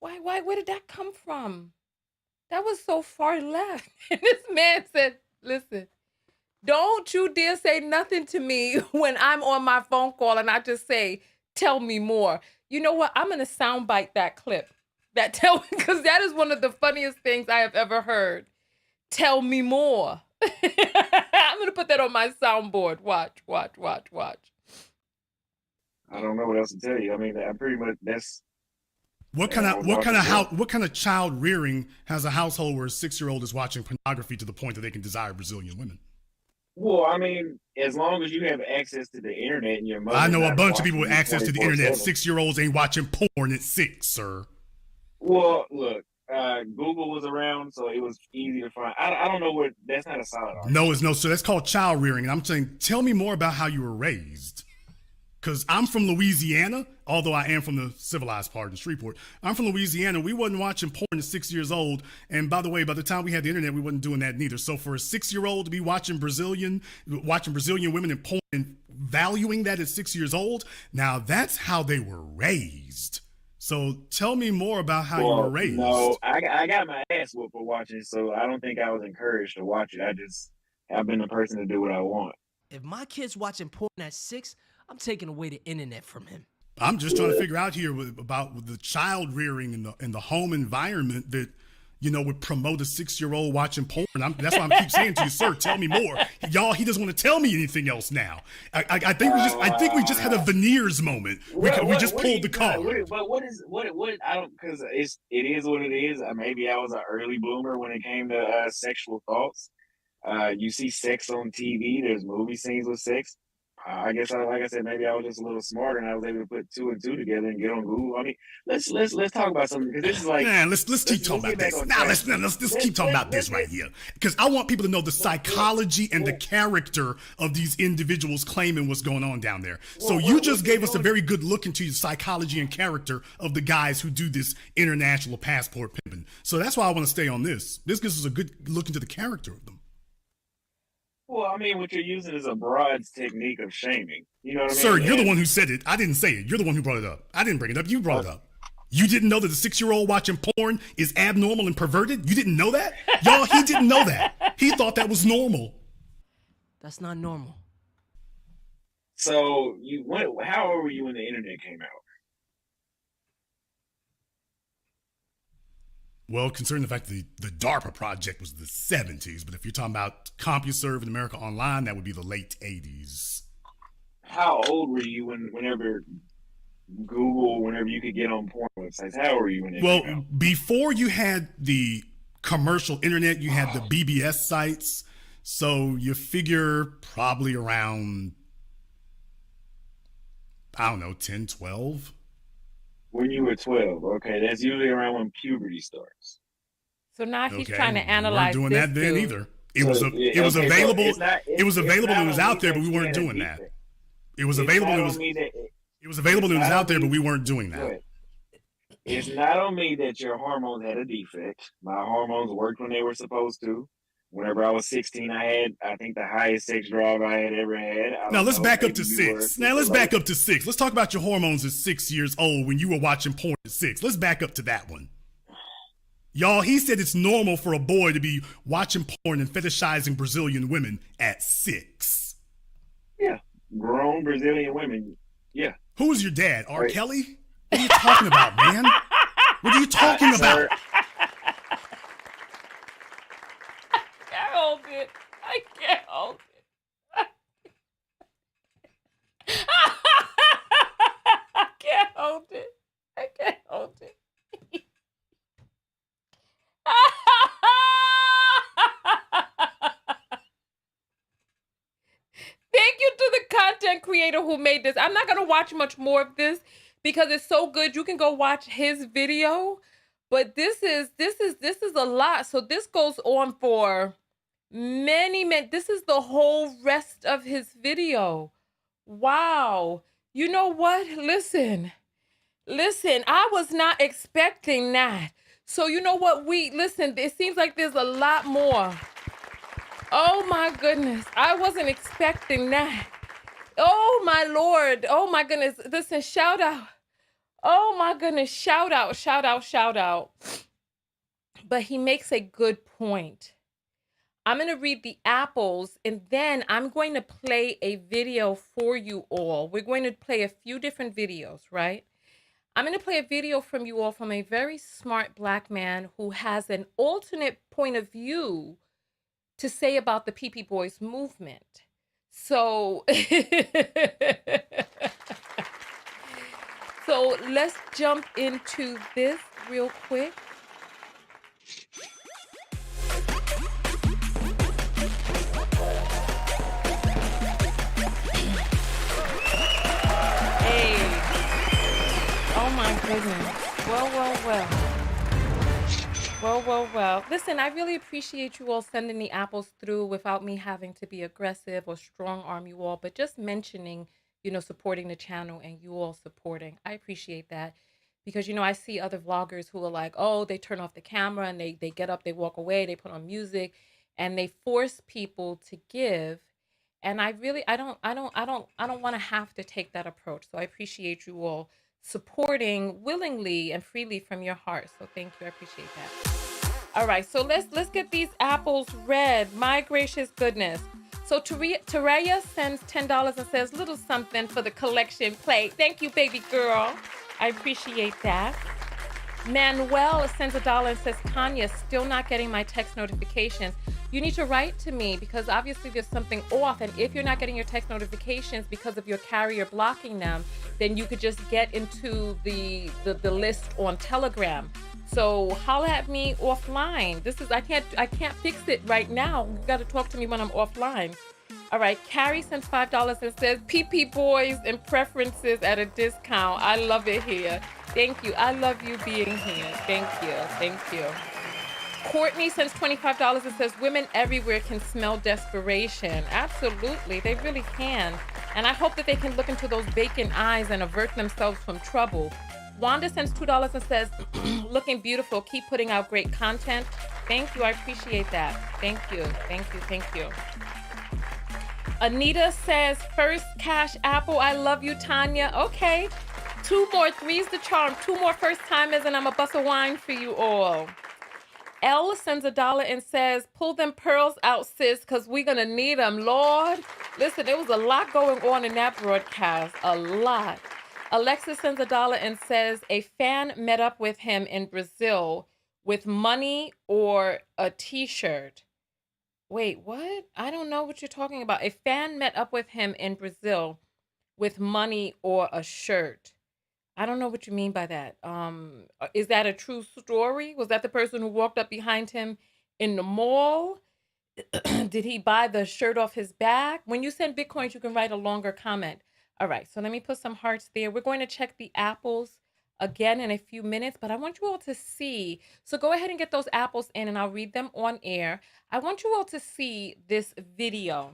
Why, where did that come from? That was so far left. And this man said, listen, don't you dare say nothing to me when I'm on my phone call and I just say, tell me more. You know what? I'm going to soundbite that clip. Because that is one of the funniest things I have ever heard. Tell me more. I'm going to put that on my soundboard. Watch. I don't know what else to tell you. I mean, I'm pretty much that's. What kind of child rearing has a household where a 6-year-old is watching pornography to the point that they can desire Brazilian women? Well, I mean, as long as you have access to the internet and your mother. I know a bunch of people with access to the internet. 6-year-olds ain't watching porn at 6, sir. Well, look, Google was around, so it was easy to find. I don't know what. That's not a solid argument. No, it's no, sir. That's called child rearing. And I'm saying, tell me more about how you were raised. Because I'm from Louisiana, although I am from the civilized part of Shreveport. I'm from Louisiana. We wasn't watching porn at 6 years old. And by the way, by the time we had the internet, we wasn't doing that neither. So for a 6-year-old to be watching Brazilian women in porn and valuing that at 6 years old, now that's how they were raised. So tell me more about how you were raised. No, I got my ass whooped for watching, so I don't think I was encouraged to watch it. I've been the person to do what I want. If my kid's watching porn at 6, I'm taking away the internet from him. I'm just trying to figure out here about the child rearing and the home environment that, would promote a 6-year-old watching porn. That's why I keep saying to you, sir, tell me more. Y'all, he doesn't want to tell me anything else now. I think we just had a veneers moment. We just pulled the card. But what I don't, because it is what it is. Maybe I was an early bloomer when it came to sexual thoughts. You see sex on TV. There's movie scenes with sex. I guess, like I said, maybe I was just a little smarter and I was able to put 2 and 2 together and get on Google. I mean, let's talk about something, because this is like. Man, let's keep talking about this. Now let's keep talking about this right here, because I want people to know the psychology and the character of these individuals claiming what's going on down there. So you just gave us a very good look into the psychology and character of the guys who do this international passport pimping. So that's why I want to stay on this. This gives us a good look into the character of them. Well, I mean, what you're using is a broad technique of shaming. You know what I mean? Sir, you're the one who said it. I didn't say it. You're the one who brought it up. I didn't bring it up. You brought it up. You didn't know that a 6-year-old watching porn is abnormal and perverted? You didn't know that? Y'all, he didn't know that. He thought that was normal. That's not normal. So, how old were you when the internet came out? Well, considering the fact that the DARPA project was the 70s, but if you're talking about CompuServe in America Online, that would be the late 80s. How old were you whenever Google whenever you could get on porn websites? How were you when it Well, came out? before you had the commercial internet, you had the BBS sites. So you figure probably around, I don't know, 10, 12. When you were 12, okay, that's usually around when puberty starts. So now he's Okay, trying to we analyze weren't doing this that then dude. either. It was available. It was available and it was out there, but we weren't doing that. It was available and it was available and it was out there, but we weren't doing that. It's not on me that your hormones had a defect. My hormones worked when they were supposed to. Whenever I was 16, I think the highest sex drive I had ever had. Now let's back up to 6. Now let's back up to 6. Let's talk about your hormones at 6 years old when you were watching porn at 6. Let's back up to that one. Y'all, he said it's normal for a boy to be watching porn and fetishizing Brazilian women at 6. Yeah, grown Brazilian women. Yeah. Who was your dad? R. Kelly? What are you talking about, man? What are you talking about? I can't hold it. I can't hold it. I can't hold it. Thank you to the content creator who made this. I'm not going to watch much more of this because it's so good. You can go watch his video, but this is a lot. So this goes on for many. This is the whole rest of his video. Wow. You know what? Listen, I was not expecting that. So you know what? Listen, it seems like there's a lot more. Oh my goodness. I wasn't expecting that. Oh my Lord. Oh my goodness. Listen, shout out. Oh my goodness. Shout out. But he makes a good point. I'm going to read the apples and then I'm going to play a video for you all. We're going to play a few different videos, right? I'm going to play a video from you all from a very smart Black man who has an alternate point of view to say about the PP Boys movement. So, so let's jump into this real quick. Hey. Oh my goodness. Well. Listen, I really appreciate you all sending the apples through without me having to be aggressive or strong arm you all, but just mentioning, supporting the channel and you all supporting. I appreciate that because, I see other vloggers who are like, oh, they turn off the camera and they get up, they walk away, they put on music and they force people to give. And I don't want to have to take that approach. So I appreciate you all supporting willingly and freely from your heart. So thank you. I appreciate that. All right. So let's get these apples read. My gracious goodness. So Teraya sends $10 and says little something for the collection plate. Thank you, baby girl. I appreciate that. Manuel sends $1 and says, Tonya, still not getting my text notifications. You need to write to me because obviously there's something off. And if you're not getting your text notifications because of your carrier blocking them, then you could just get into the list on Telegram. So holla at me offline. I can't fix it right now. You got to talk to me when I'm offline. All right, Carrie sends $5 and says, PP Boys and preferences at a discount. I love it here. Thank you. I love you being here. Thank you. Courtney sends $25 and says, women everywhere can smell desperation. Absolutely, they really can. And I hope that they can look into those vacant eyes and avert themselves from trouble. Wanda sends $2 and says, looking beautiful, keep putting out great content. Thank you, I appreciate that. Thank you. Anita says, first cash apple, I love you, Tonya. Okay, 2 more, 3's the charm. 2 more first timers and I'm a bus of wine for you all. Elle sends $1 and says, pull them pearls out, sis, because we're going to need them, Lord. Listen, there was a lot going on in that broadcast, a lot. Alexis sends $1 and says, a fan met up with him in Brazil with money or a t-shirt. Wait, what? I don't know what you're talking about. A fan met up with him in Brazil with money or a shirt. I don't know what you mean by that. Is that a true story? Was that the person who walked up behind him in the mall? Did he buy the shirt off his back? When you send Bitcoins, you can write a longer comment. All right, so let me put some hearts there. We're going to check the apples again in a few minutes, but I want you all to see. So go ahead and get those apples in, and I'll read them on air. I want you all to see this video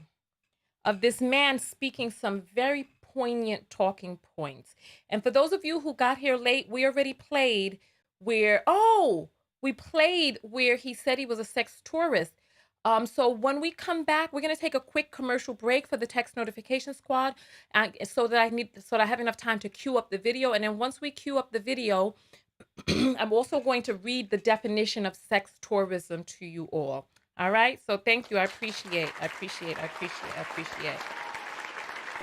of this man speaking some very poignant talking points. And for those of you who got here late, we already played where he said he was a sex tourist. So when we come back, we're going to take a quick commercial break for the text notification squad, so that I have enough time to queue up the video. And then once we queue up the video, I'm also going to read the definition of sex tourism to you all. All right. So thank you. I appreciate.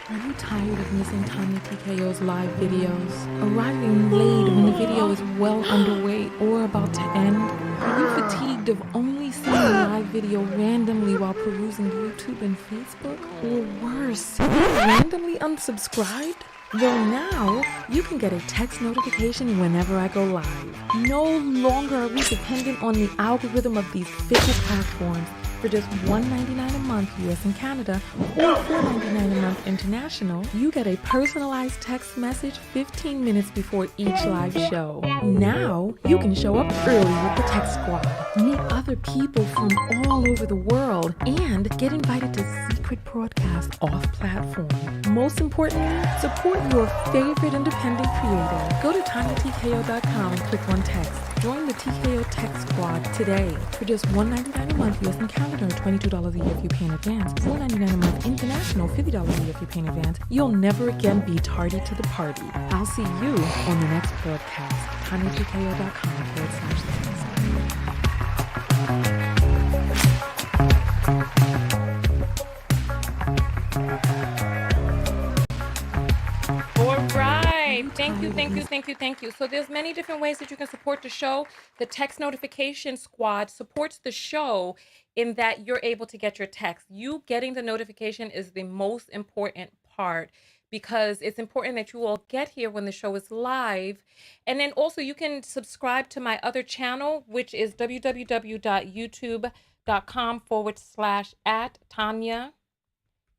Are you tired of missing Tonya TKO's live videos? Arriving late when the video is well underway or about to end? Are you fatigued of only seeing a live video randomly while perusing YouTube and Facebook? Or worse, randomly unsubscribed? Well, now you can get a text notification whenever I go live. No longer are we dependent on the algorithm of these fickle platforms. For just $1.99 a month US and Canada, or $4.99 a month international, you get a personalized text message 15 minutes before each live show. Now, you can show up early with the Text Squad, meet other people from all over the world, and get invited to secret broadcasts off-platform. Most importantly, support your favorite independent creator. Go to TonyaTKO.com and click on text. Join the TKO Text Squad today. For just $1.99 a month US and Canada, or $22 a year if you pay in advance, $4.99 a month international, $50 a year if you pay in advance, you'll never again be tardy to the party. I'll see you on the next broadcast. TonyaTKO.com/text. Thank you. So there's many different ways that you can support the show. The text notification squad supports the show in that you're able to get your text. You getting the notification is the most important part, because it's important that you all get here when the show is live. And then also you can subscribe to my other channel, which is www.youtube.com/@Tonya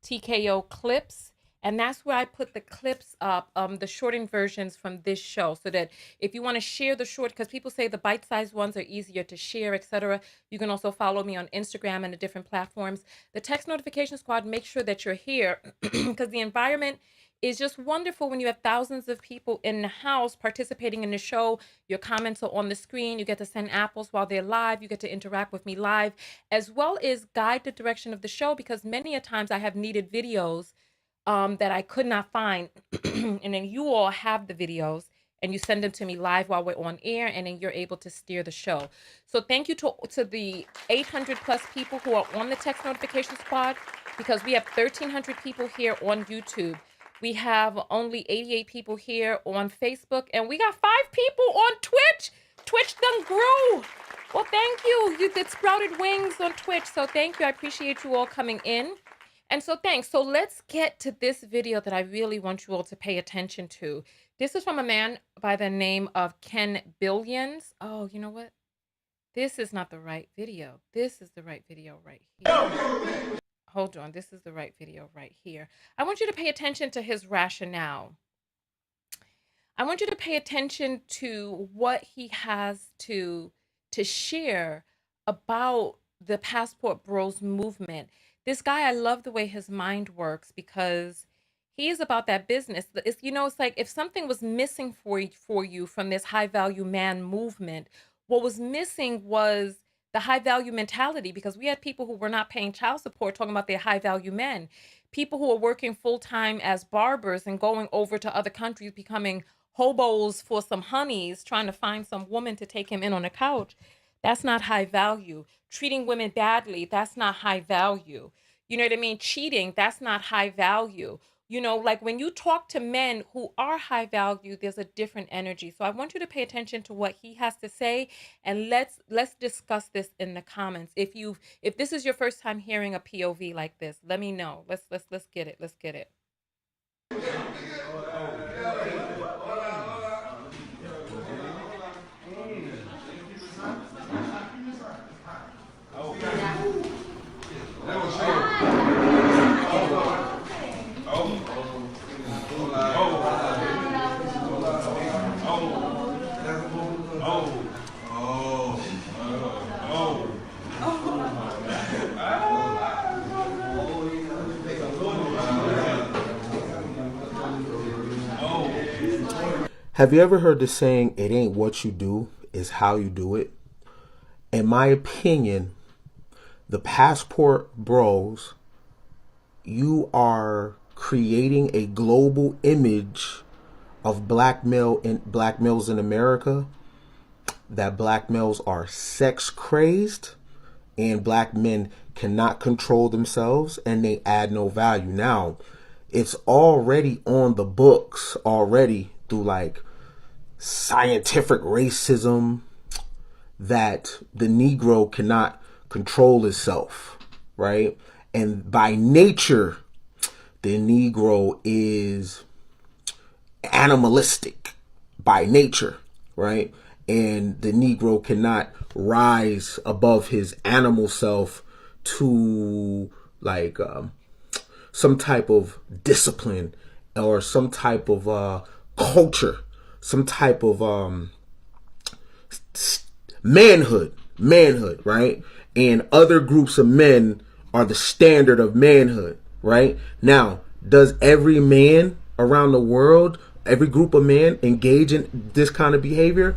TKO clips. And that's where I put the clips up, the shortened versions from this show, so that if you want to share the short, because people say the bite-sized ones are easier to share, etc. You can also follow me on Instagram and the different platforms. The text notification squad makes sure that you're here, because the environment is just wonderful when you have thousands of people in the house participating in the show. Your comments are on the screen. You get to send apples while they're live. You get to interact with me live, as well as guide the direction of the show, because many a times I have needed videos that I could not find. And then you all have the videos and you send them to me live while we're on air, and then you're able to steer the show. So thank you to the 800 plus people who are on the text notification squad, because we have 1,300 people here on YouTube. We have only 88 people here on Facebook, and we got 5 people on Twitch. Twitch done grew. Well, thank you. You did sprouted wings on Twitch. So thank you. I appreciate you all coming in. And so thanks. So let's get to this video that I really want you all to pay attention to. This is from a man by the name of Ken Billions. Oh, you know what? This is not the right video. This is the right video right here. Hold on. This is the right video right here. I want you to pay attention to his rationale. I want you to pay attention to what he has to share about the Passport Bros movement. This guy, I love the way his mind works, because he is about that business. It's, it's like if something was missing for you from this high value man movement, what was missing was the high value mentality, because we had people who were not paying child support talking about their high value men, people who are working full time as barbers and going over to other countries, becoming hobos for some honeys, trying to find some woman to take him in on a couch. That's not high value. Treating women badly, that's not high value. You know what I mean? Cheating, that's not high value. You know, like when you talk to men who are high value, there's a different energy. So I want you to pay attention to what he has to say, and let's discuss this in the comments. If this is your first time hearing a POV like this, let me know. Let's get it. Let's get it. Have you ever heard the saying, it ain't what you do, it's how you do it? In my opinion, the passport bros, you are creating a global image of black males in America, that black males are sex crazed and black men cannot control themselves and they add no value. Now, it's already on the books already through like scientific racism that the Negro cannot control itself, right? And by nature, the Negro is animalistic by nature, right? And the Negro cannot rise above his animal self to like some type of discipline or some type of culture, some type of manhood, right? And other groups of men are the standard of manhood, right? Now, does every man around the world, every group of men engage in this kind of behavior?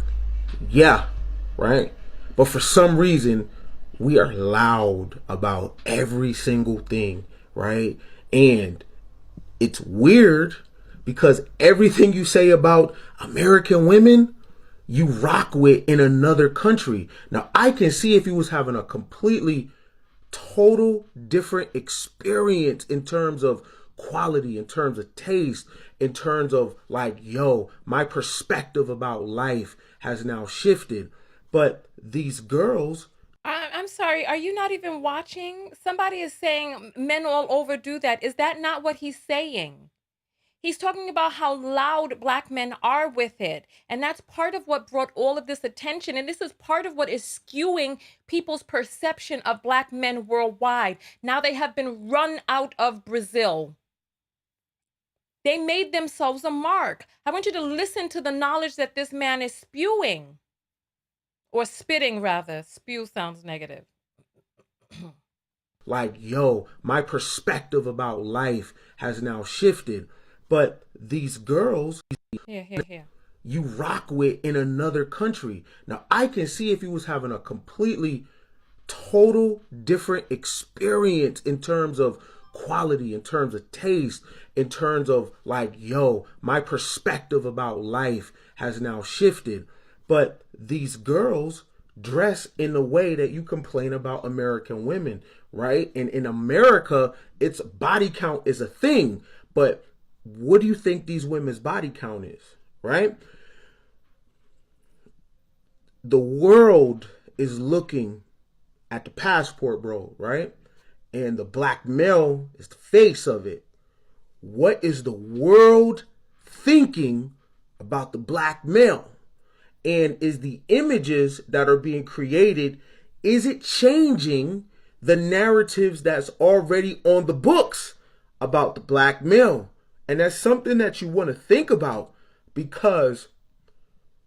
Yeah, right? But for some reason, we are loud about every single thing, right? And it's weird because everything you say about American women, you rock with in another country. Now, I can see if you was having a completely total different experience in terms of quality, in terms of taste, in terms of like, yo, my perspective about life has now shifted. But these girls, I'm sorry, are you not even watching? Somebody is saying men all over do that. Is that not what he's saying? He's talking about how loud black men are with it. And that's part of what brought all of this attention. And this is part of what is skewing people's perception of black men worldwide. Now they have been run out of Brazil. They made themselves a mark. I want you to listen to the knowledge that this man is spewing. Or spitting, rather. Spew sounds negative. like, yo, my perspective about life has now shifted. But these girls, Here. you rock with in another country. Now, I can see if you was having a completely total different experience in terms of quality, in terms of taste, in terms of like, yo, my perspective about life has now shifted. But these girls dress in the way that you complain about American women, right? And in America, it's body count is a thing. But what do you think these women's body count is, right? The world is looking at the passport bro, right? And the black male is the face of it. What is the world thinking about the black male? And is the images that are being created, is it changing the narratives that's already on the books about the black male? And that's something that you want to think about because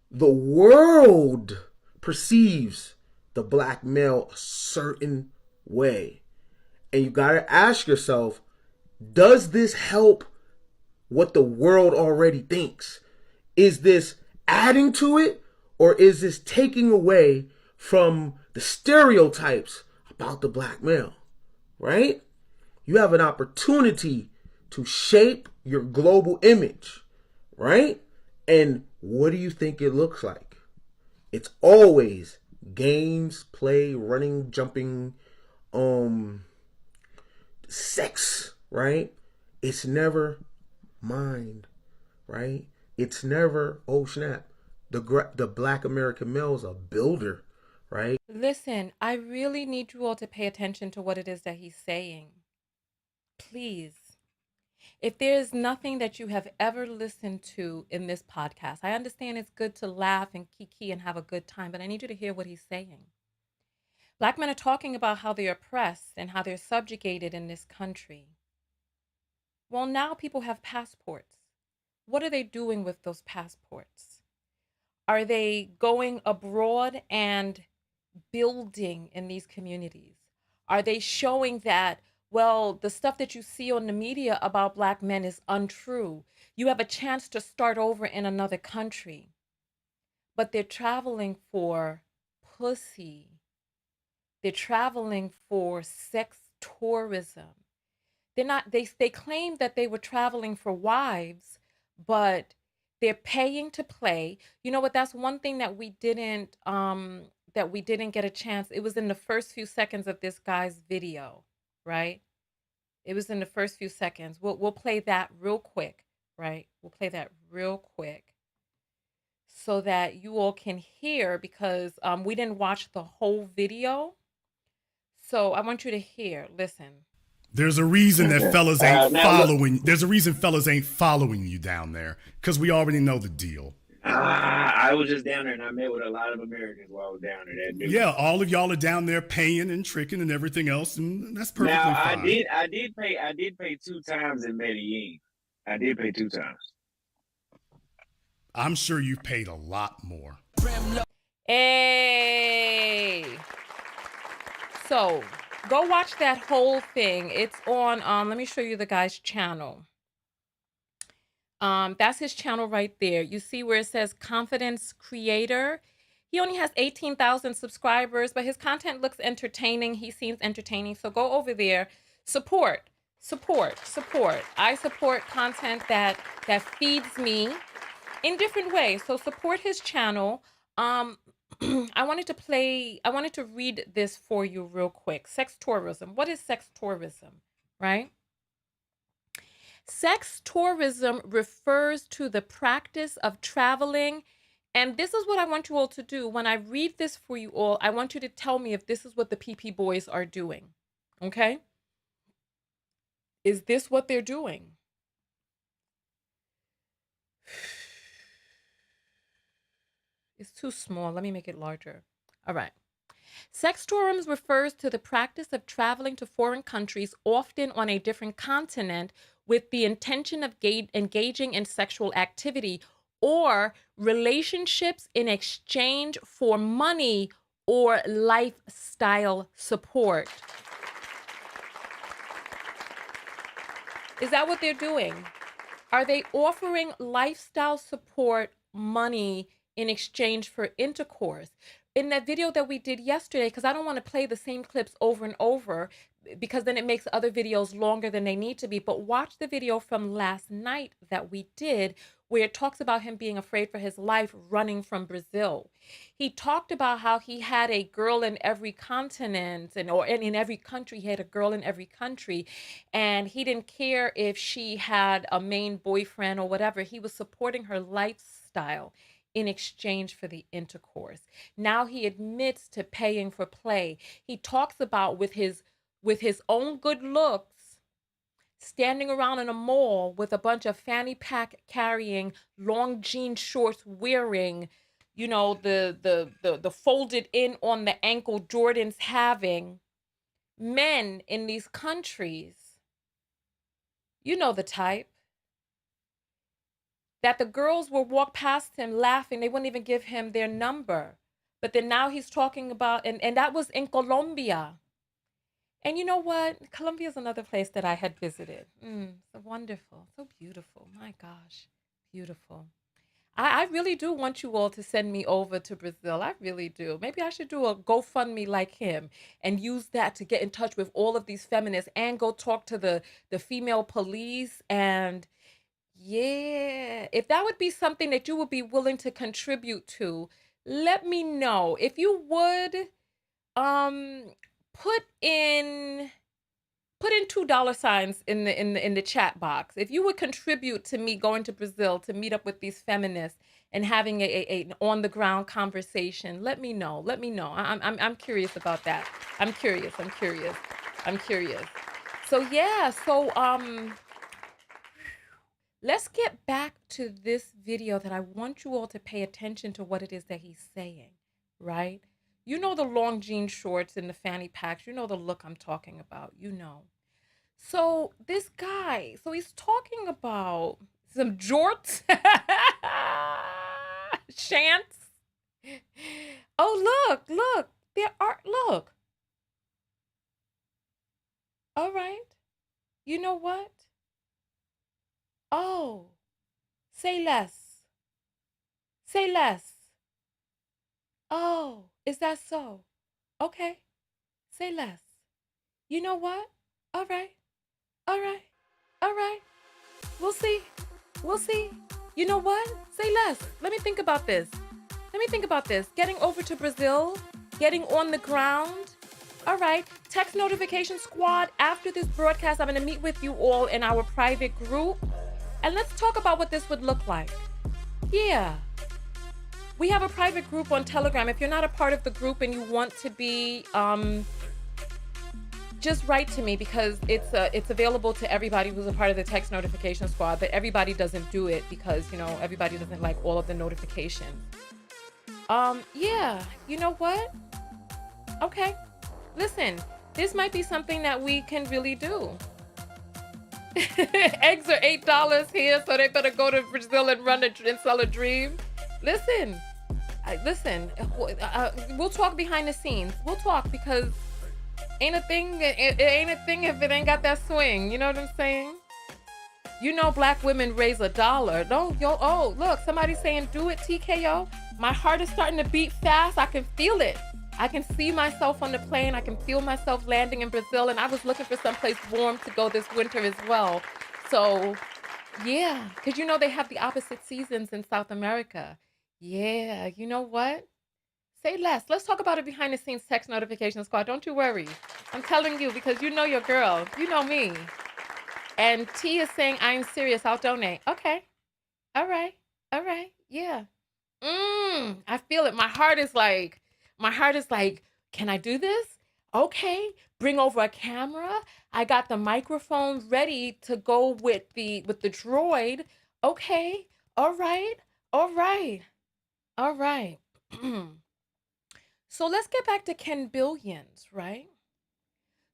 the world perceives the black male a certain way. And you got to ask yourself, does this help what the world already thinks? Is this adding to it, or is this taking away from the stereotypes about the black male, right? You have an opportunity to shape your global image, right? And what do you think it looks like? It's always games, play, running, jumping, sex, right? It's never mind, right? It's never, oh snap, the black American male is a builder, right? Listen, I really need you all to pay attention to what it is that he's saying. Please. If there's nothing that you have ever listened to in this podcast, I understand it's good to laugh and kiki and have a good time, but I need you to hear what he's saying. Black men are talking about how they're oppressed and how they're subjugated in this country. Well, now people have passports. What are they doing with those passports? Are they going abroad and building in these communities? Are they showing that well, the stuff that you see on the media about Black men is untrue. You have a chance to start over in another country, but they're traveling for pussy. They're traveling for sex tourism. They're not, they claim that they were traveling for wives, but they're paying to play. You know what? That's one thing that we didn't get a chance. It was in the first few seconds of this guy's video, right? It was in the first few seconds. We'll play that real quick, right? We'll play that real quick so that you all can hear, because we didn't watch the whole video. So I want you to hear. Listen. There's a reason that fellas ain't following. There's a reason fellas ain't following you down there, because we already know the deal. I was just down there, and I met with a lot of Americans while I was down there. Yeah, all of y'all are down there paying and tricking and everything else, and that's perfectly fine. I did pay 2 times in Medellin. I did pay 2 times. I'm sure you've paid a lot more. Hey. So go watch that whole thing. It's on, let me show you the guy's channel. That's his channel right there. You see where it says Confidence Creator. He only has 18,000 subscribers, but his content looks entertaining. He seems entertaining. So go over there, support. I support content that feeds me in different ways. So support his channel. I wanted to read this for you real quick. Sex tourism. What is sex tourism, right? Sex tourism refers to the practice of traveling. And this is what I want you all to do. When I read this for you all, I want you to tell me if this is what the PP boys are doing. Okay? Is this what they're doing? It's too small. Let me make it larger. All right. Sex tourism refers to the practice of traveling to foreign countries, often on a different continent, with the intention of engaging in sexual activity or relationships in exchange for money or lifestyle support. Is that what they're doing? Are they offering lifestyle support, money, in exchange for intercourse? In that video that we did yesterday, because I don't want to play the same clips over and over, because then it makes other videos longer than they need to be. But watch the video from last night that we did, where it talks about him being afraid for his life running from Brazil. He talked about how he had a girl in every continent, and in every country. He had a girl in every country, and he didn't care if she had a main boyfriend or whatever. He was supporting her lifestyle in exchange for the intercourse. Now he admits to paying for play. He talks about with his own good looks, standing around in a mall with a bunch of fanny pack carrying, long jean shorts wearing, you know, the folded in on the ankle Jordans having, men in these countries, you know the type, that the girls will walk past him laughing. They wouldn't even give him their number. But then now he's talking about, and that was in Colombia. And you know what? Colombia is another place that I had visited. So wonderful, so beautiful. My gosh, beautiful. I really do want you all to send me over to Brazil. I really do. Maybe I should do a GoFundMe like him and use that to get in touch with all of these feminists and go talk to the female police. And yeah, if that would be something that you would be willing to contribute to, let me know. If you would, put in $2 in the chat box. If you would contribute to me going to Brazil to meet up with these feminists and having an on the ground conversation, let me know. Let me know. I'm curious about that. I'm curious. So yeah, let's get back to this video that I want you all to pay attention to what it is that he's saying, right? You know the long jean shorts and the fanny packs. You know the look I'm talking about, you know. So this guy, he's talking about some jorts, shants. Oh, look, there are, look. All right. You know what? Oh, say less. Say less. Oh, is that so? Okay. Say less. You know what? All right. All right. All right. We'll see. We'll see. You know what? Say less. Let me think about this. Getting over to Brazil, getting on the ground. All right. Text notification squad. After this broadcast, I'm going to meet with you all in our private group. And let's talk about what this would look like. Yeah. We have a private group on Telegram. If you're not a part of the group and you want to be, just write to me, because it's available to everybody who's a part of the text notification squad, but everybody doesn't do it because, everybody doesn't like all of the notifications. Yeah, you know what? Okay, listen, this might be something that we can really do. Eggs are $8 here, so they better go to Brazil and and sell a dream. Listen, we'll talk behind the scenes. We'll talk, because it ain't a thing if it ain't got that swing. You know what I'm saying? Black women raise $1. Oh, look, somebody's saying do it, TKO. My heart is starting to beat fast. I can feel it. I can see myself on the plane. I can feel myself landing in Brazil. And I was looking for someplace warm to go this winter as well. So, yeah, because they have the opposite seasons in South America. Yeah, you know what? Say less. Let's talk about it behind the scenes text notification squad. Don't you worry. I'm telling you, because you know your girl. You know me. And T is saying, I'm serious. I'll donate. Okay. All right. Yeah. I feel it. My heart is like, can I do this? Okay. Bring over a camera. I got the microphone ready to go with the droid. Okay. All right. So let's get back to Ken Billions, right?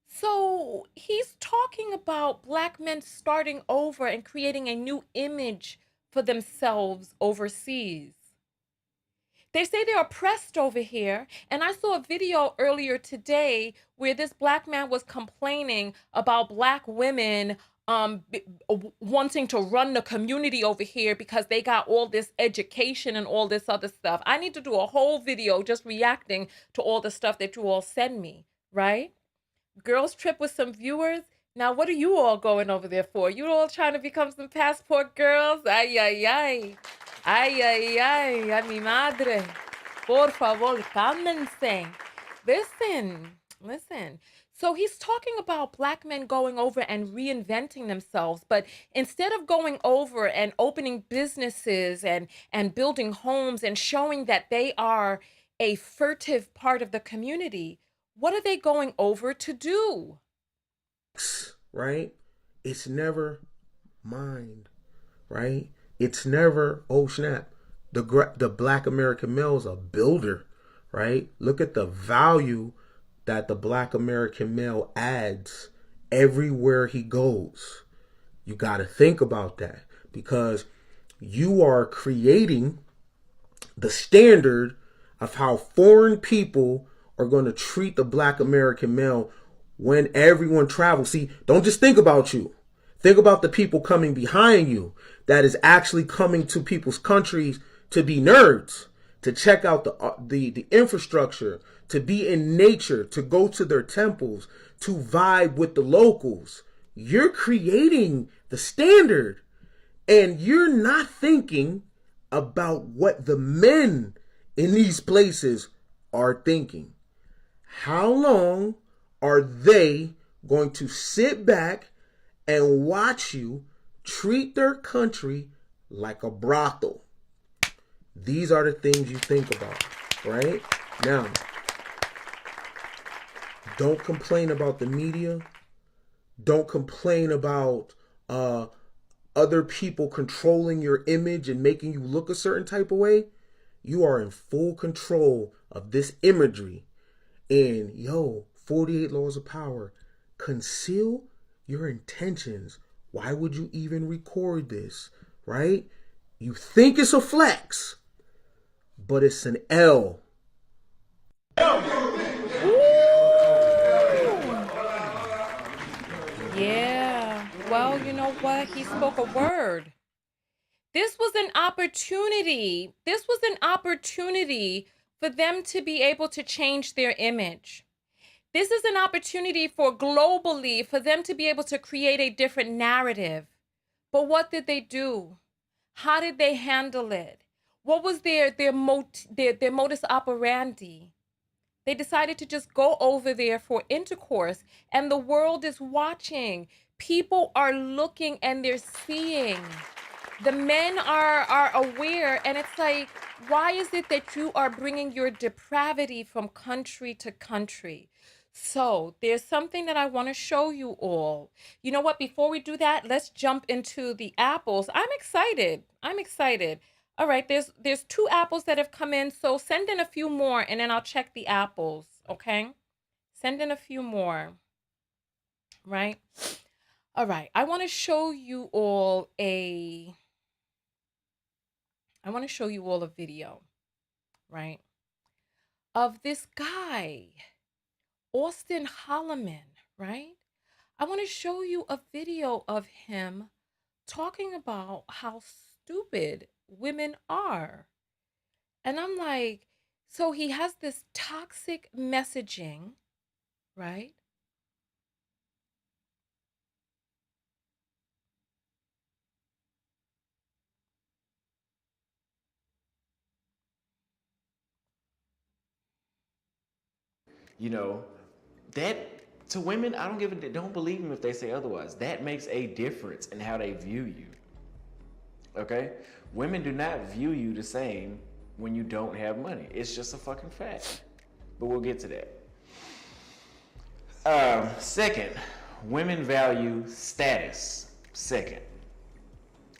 So he's talking about Black men starting over and creating a new image for themselves overseas. They say they're oppressed over here. And I saw a video earlier today where this Black man was complaining about Black women wanting to run the community over here because they got all this education and all this other stuff. I need to do a whole video just reacting to all the stuff that you all send me, right? Girls trip with some viewers. Now, what are you all going over there for? You all trying to become some passport girls? Ay, ay, ay. Ay, ay, ay. A mi madre. Por favor, cálmense. Listen. So he's talking about Black men going over and reinventing themselves. But instead of going over and opening businesses and building homes and showing that they are a furtive part of the community, what are they going over to do? Right? It's never mind, right? It's never, oh snap, the Black American male is a builder, right? Look at the value that the Black American male adds everywhere he goes. You got to think about that, because you are creating the standard of how foreign people are going to treat the Black American male when everyone travels. See, don't just think about you. Think about the people coming behind you that is actually coming to people's countries to be nerds, to check out the infrastructure, to be in nature, to go to their temples, to vibe with the locals. You're creating the standard, and you're not thinking about what the men in these places are thinking. How long are they going to sit back and watch you treat their country like a brothel? These are the things you think about, right? Now, don't complain about the media. Don't complain about other people controlling your image and making you look a certain type of way. You are in full control of this imagery. And 48 laws of power. Conceal your intentions. Why would you even record this, right? You think it's a flex, but it's an L. well, you know what? He spoke a word. This was an opportunity. This was an opportunity for them to be able to change their image. This is an opportunity for globally for them to be able to create a different narrative. But what did they do? How did they handle it? What was their modus operandi? They decided to just go over there for intercourse, and the world is watching. People are looking and they're seeing. The men are aware, and it's like, why is it that you are bringing your depravity from country to country? So there's something that I want to show you all. You know what? Before we do that, let's jump into the apples. I'm excited. I'm excited. All right, there's 2 apples that have come in, so send in a few more, and then I'll check the apples, okay? Send in a few more, right? All right, I want to show you all a video, right, of this guy, Auston Holleman, right? I want to show you a video of him talking about how stupid women are. And I'm like, so he has this toxic messaging, right? You know, that to women, I don't believe them if they say otherwise. That makes a difference in how they view you. Okay? Women do not view you the same when you don't have money. It's just a fucking fact. But we'll get to that. Second, women value status. Second.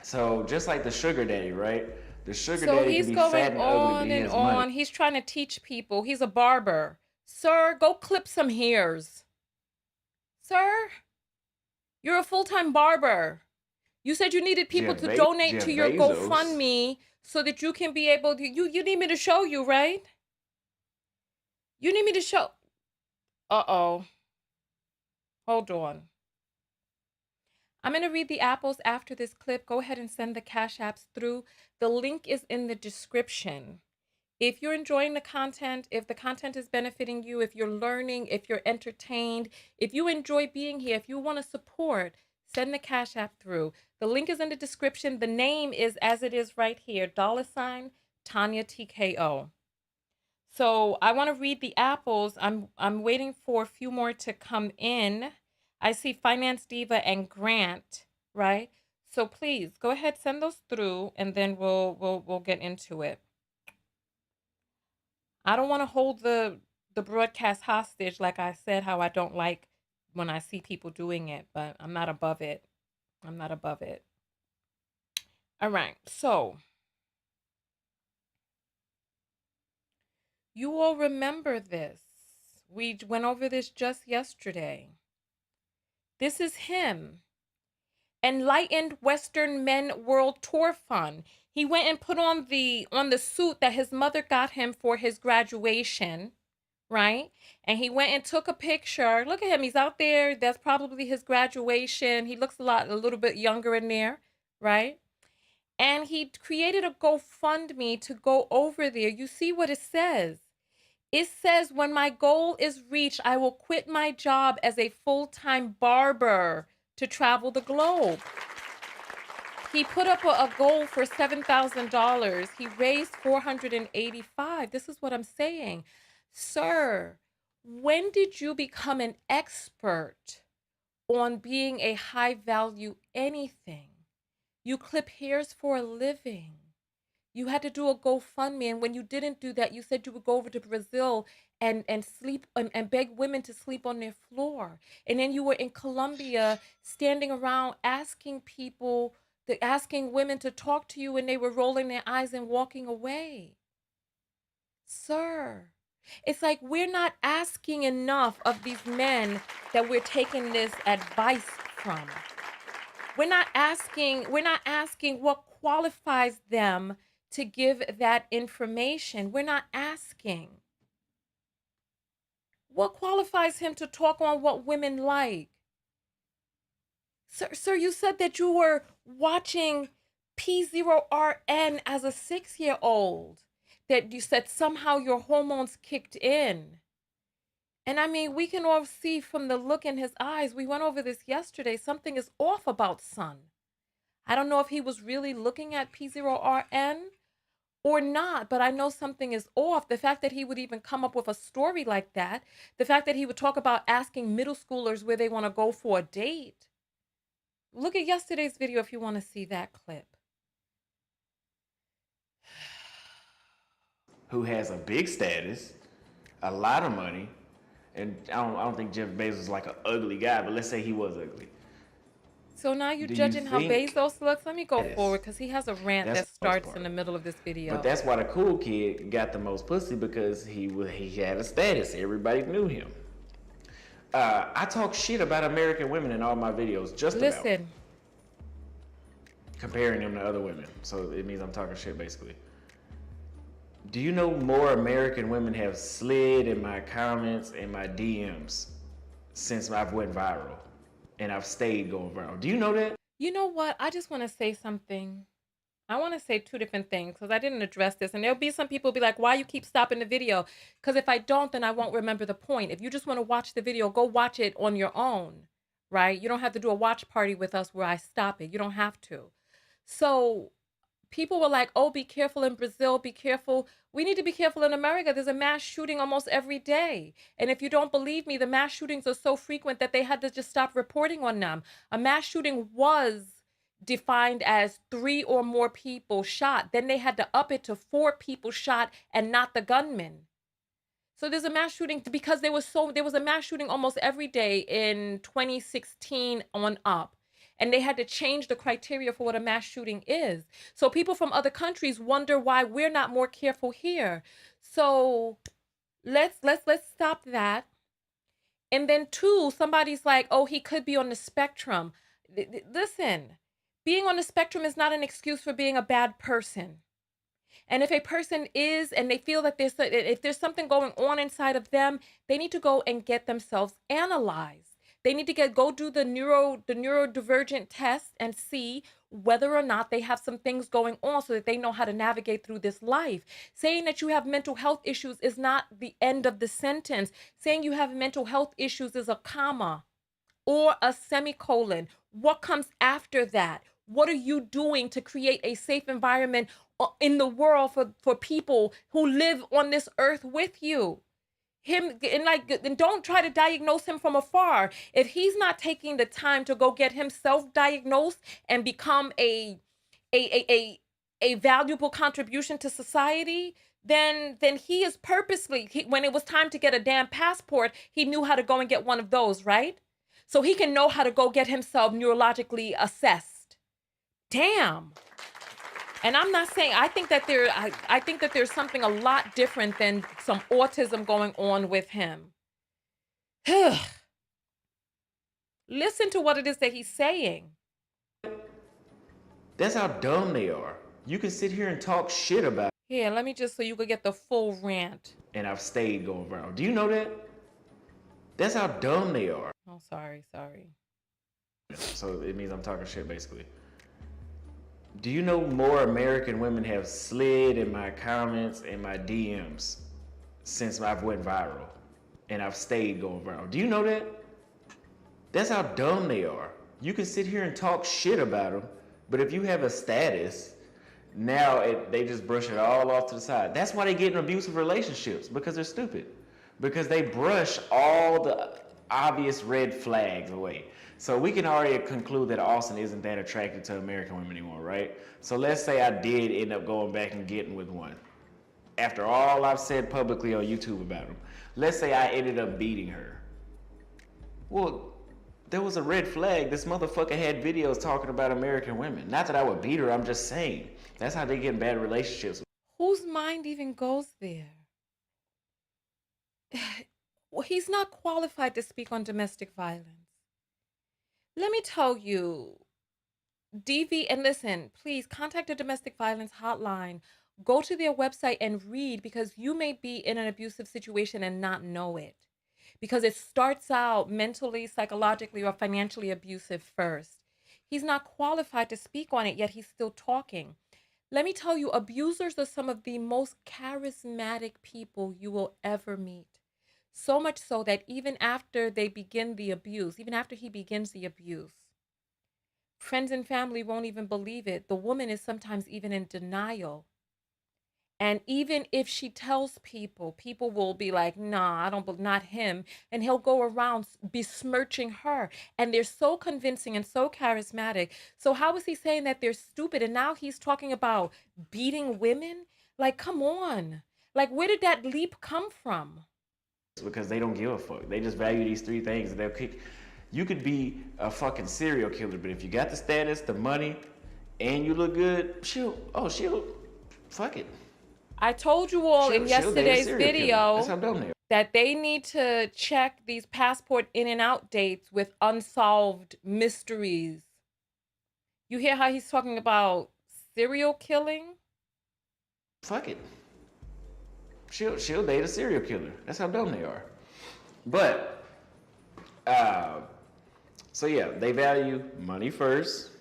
So just like the sugar daddy, right? The sugar daddy can be fat and ugly, but he has money. He's trying to teach people. He's a barber. Sir, go clip some hairs. Sir, you're a full-time barber. You said you needed people to donate to your GoFundMe so that you can be able to, you need me to show you, right? You need me to show. Uh-oh. Hold on. I'm going to read the apples after this clip. Go ahead and send the Cash Apps through. The link is in the description. If you're enjoying the content, if the content is benefiting you, if you're learning, if you're entertained, if you enjoy being here, if you want to support, send the Cash App through. The link is in the description. The name is as it is right here, $Tonya TKO. So I want to read the apples. I'm waiting for a few more to come in. I see Finance Diva and Grant, right? So please go ahead, send those through, and then we'll get into it. I don't want to hold the broadcast hostage, like I said, how I don't like when I see people doing it, but I'm not above it. I'm not above it. All right, so you all remember this. We went over this just yesterday. This is him. Enlightened Western Men World Tour Fund. He went and put on the suit that his mother got him for his graduation, right? And he went and took a picture. Look at him. He's out there. That's probably his graduation. He looks a little bit younger in there, right? And he created a GoFundMe to go over there. You see what it says? It says, when my goal is reached, I will quit my job as a full-time barber to travel the globe. He put up a goal for $7,000. He raised $485. This is what I'm saying. Sir, when did you become an expert on being a high-value anything? You clip hairs for a living. You had to do a GoFundMe, and when you didn't do that, you said you would go over to Brazil and sleep and beg women to sleep on their floor. And then you were in Colombia standing around asking women to talk to you, and they were rolling their eyes and walking away. Sir, it's like we're not asking enough of these men that we're taking this advice from. We're not asking what qualifies them to give that information. We're not asking. What qualifies him to talk on what women like? Sir, you said that you were watching P0RN as a 6-year-old. That you said somehow your hormones kicked in. And I mean, we can all see from the look in his eyes, we went over this yesterday, something is off about son. I don't know if he was really looking at P0RN or not, but I know something is off. The fact that he would even come up with a story like that, the fact that he would talk about asking middle schoolers where they want to go for a date. Look at yesterday's video if you want to see that clip. Who has a big status, a lot of money, and I don't think Jeff Bezos is like an ugly guy, but let's say he was ugly. So now you're judging how Bezos looks? Let me go forward because he has a rant that starts in the middle of this video. But that's why the cool kid got the most pussy, because he had a status. Everybody knew him. I talk shit about American women in all my videos, just about. Comparing them to other women. So it means I'm talking shit, basically. Do you know more American women have slid in my comments and my DMs since I've went viral? And I've stayed going viral. Do you know that? You know what? I just want to say something. I want to say two different things because I didn't address this. And there'll be some people be like, why you keep stopping the video? Because if I don't, then I won't remember the point. If you just want to watch the video, go watch it on your own, right? You don't have to do a watch party with us where I stop it. You don't have to. So people were like, oh, be careful in Brazil, be careful. We need to be careful in America. There's a mass shooting almost every day. And if you don't believe me, the mass shootings are so frequent that they had to just stop reporting on them. A mass shooting was defined as 3 or more people shot. Then they had to up it to 4 people shot and not the gunman. So there's a mass shooting because there was a mass shooting almost every day in 2016 on up. And they had to change the criteria for what a mass shooting is. So people from other countries wonder why we're not more careful here. So let's stop that. And then 2, somebody's like, oh, he could be on the spectrum. Listen, being on the spectrum is not an excuse for being a bad person. And if a person is, and they feel that if there's something going on inside of them, they need to go and get themselves analyzed. They need to go do the neurodivergent test and see whether or not they have some things going on so that they know how to navigate through this life. Saying that you have mental health issues is not the end of the sentence. Saying you have mental health issues is a comma or a semicolon. What comes after that? What are you doing to create a safe environment in the world for people who live on this earth with you? And don't try to diagnose him from afar. If he's not taking the time to go get himself diagnosed and become a valuable contribution to society, then he is purposely, when it was time to get a damn passport, he knew how to go and get one of those, right? So he can know how to go get himself neurologically assessed. Damn. And I'm not saying, I think that there's something a lot different than some autism going on with him. Listen to what it is that he's saying. That's how dumb they are. You can sit here and talk shit about it. Here, let me just, so you could get the full rant. And I've stayed going viral. Do you know that? That's how dumb they are. Oh, sorry. So it means I'm talking shit, basically. Do you know more American women have slid in my comments and my DMs since I've went viral? And I've stayed going viral. Do you know that? That's how dumb they are. You can sit here and talk shit about them, but if you have a status, now they just brush it all off to the side. That's why they get in abusive relationships, because they're stupid. Because they brush all the obvious red flags away. So we can already conclude that Austin isn't that attracted to American women anymore, right? So let's say I did end up going back and getting with one. After all I've said publicly on YouTube about him. Let's say I ended up beating her. Well, there was a red flag. This motherfucker had videos talking about American women. Not that I would beat her, I'm just saying. That's how they get in bad relationships. Whose mind even goes there? Well, he's not qualified to speak on domestic violence. Let me tell you, DV, and listen, please contact the domestic violence hotline. Go to their website and read, because you may be in an abusive situation and not know it. Because it starts out mentally, psychologically, or financially abusive first. He's not qualified to speak on it, yet he's still talking. Let me tell you, abusers are some of the most charismatic people you will ever meet. So much so that even after they begin the abuse, even after he begins the abuse, friends and family won't even believe it. The woman is sometimes even in denial. And even if she tells people, people will be like, nah, I don't, not him. And he'll go around besmirching her. And they're so convincing and so charismatic. So how is he saying that they're stupid? And now he's talking about beating women? Like, come on. Like, where did that leap come from? Because they don't give a fuck. They just value these three things and they'll kick. You could be a fucking serial killer, but if you got the status, the money, and you look good, fuck it. I told you all in yesterday's video they that they need to check these passport in and out dates with unsolved mysteries. You hear how he's talking about serial killing? Fuck it. She'll date a serial killer. That's how dumb they are. But, so yeah, they value money first,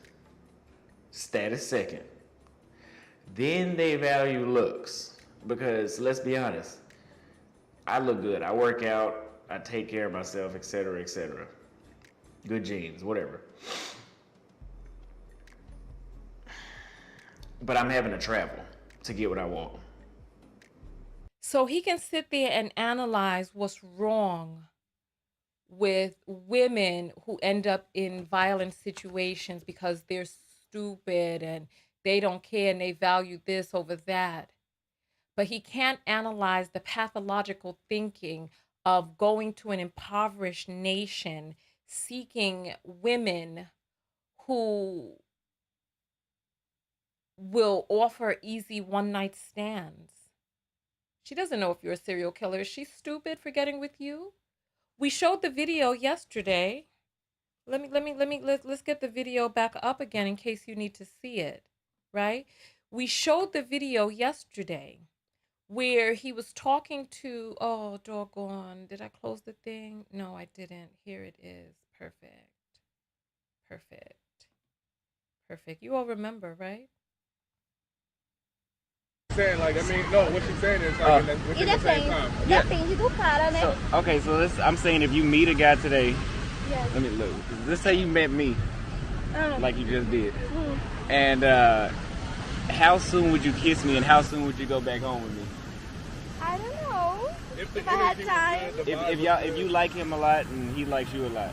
status second. Then they value looks, because let's be honest, I look good, I work out, I take care of myself, etc., etc. Good genes, whatever. But I'm having to travel to get what I want. So he can sit there and analyze what's wrong with women who end up in violent situations because they're stupid and they don't care and they value this over that. But he can't analyze the pathological thinking of going to an impoverished nation, seeking women who will offer easy one-night stands. She doesn't know if you're a serial killer. Is she stupid for getting with you? We showed the video yesterday. Let's get the video back up again in case you need to see it. Right? We showed the video yesterday where he was talking to, oh, doggone, did I close the thing? No, I didn't. Here it is. Perfect. You all remember, right? Saying like, I mean, no, what she's saying is like within the same time. Depende do cara, né? So, okay, so this, I'm saying if you meet a guy today, Yes. let me look. Let's say you met me, like you just did. And how soon would you kiss me and how soon would you go back home with me? I don't know. If I had time. If you like him a lot and he likes you a lot,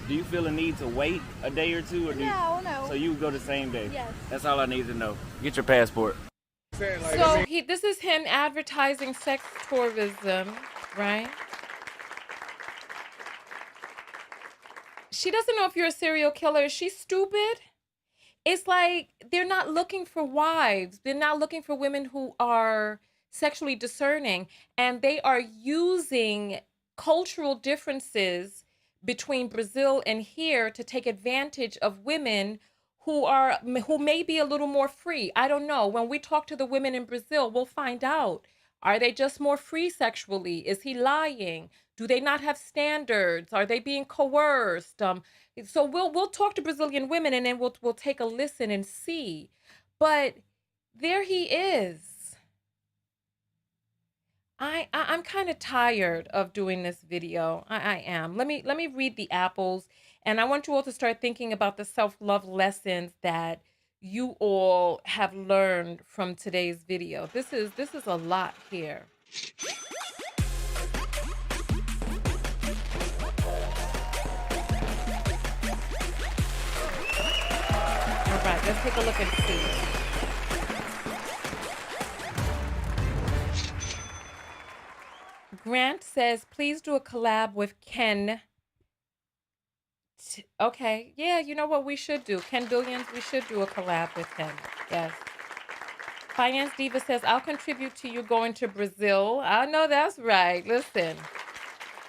do you feel a need to wait a day or two? Or No. So you would go the same day? Yes. That's all I need to know. Get your passport. So this is him advertising sex tourism, right? She doesn't know if you're a serial killer. Is she stupid? It's like they're not looking for wives. They're not looking for women who are sexually discerning. And they are using cultural differences between Brazil and here to take advantage of women who may be a little more free. I don't know. When we talk to the women in Brazil, we'll find out. Are they just more free sexually? Is he lying? Do they not have standards? Are they being coerced? So we'll talk to Brazilian women and then we'll take a listen and see. But there he is. I'm kind of tired of doing this video. I am. Let me read the apples, and I want you all to start thinking about the self-love lessons that you all have learned from today's video. This is a lot here. All right, let's take a look and see. Grant says, please do a collab with Ken. Okay. Yeah, you know what we should do? Ken Billions, we should do a collab with him. Yes. Finance Diva says, I'll contribute to you going to Brazil. I know that's right. Listen.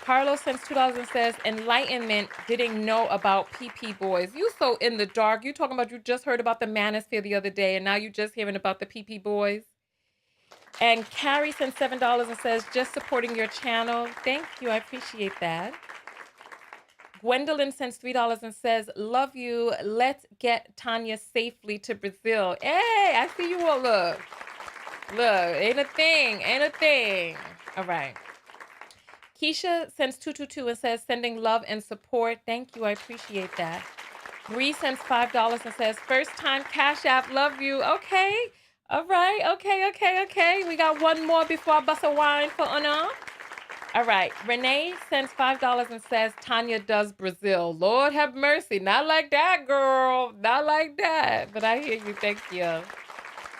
Carlos since 2000 says, enlightenment didn't know about PP boys. You so in the dark. You talking about you just heard about the manosphere the other day and now you just hearing about the PP boys. And Carrie sent $7 and says, just supporting your channel. Thank you. I appreciate that. Gwendolyn sends $3 and says, love you. Let's get Tonya safely to Brazil. Hey, I see you all. Look, ain't a thing. All right. Keisha sends 222 and says, sending love and support. Thank you. I appreciate that. Bree sends $5 and says, first time Cash App. Love you. Okay. All right. Okay. We got one more before I bust a wine for Una. All right. Renee sends $5 and says, Tonya does Brazil. Lord have mercy. Not like that, girl. Not like that. But I hear you. Thank you.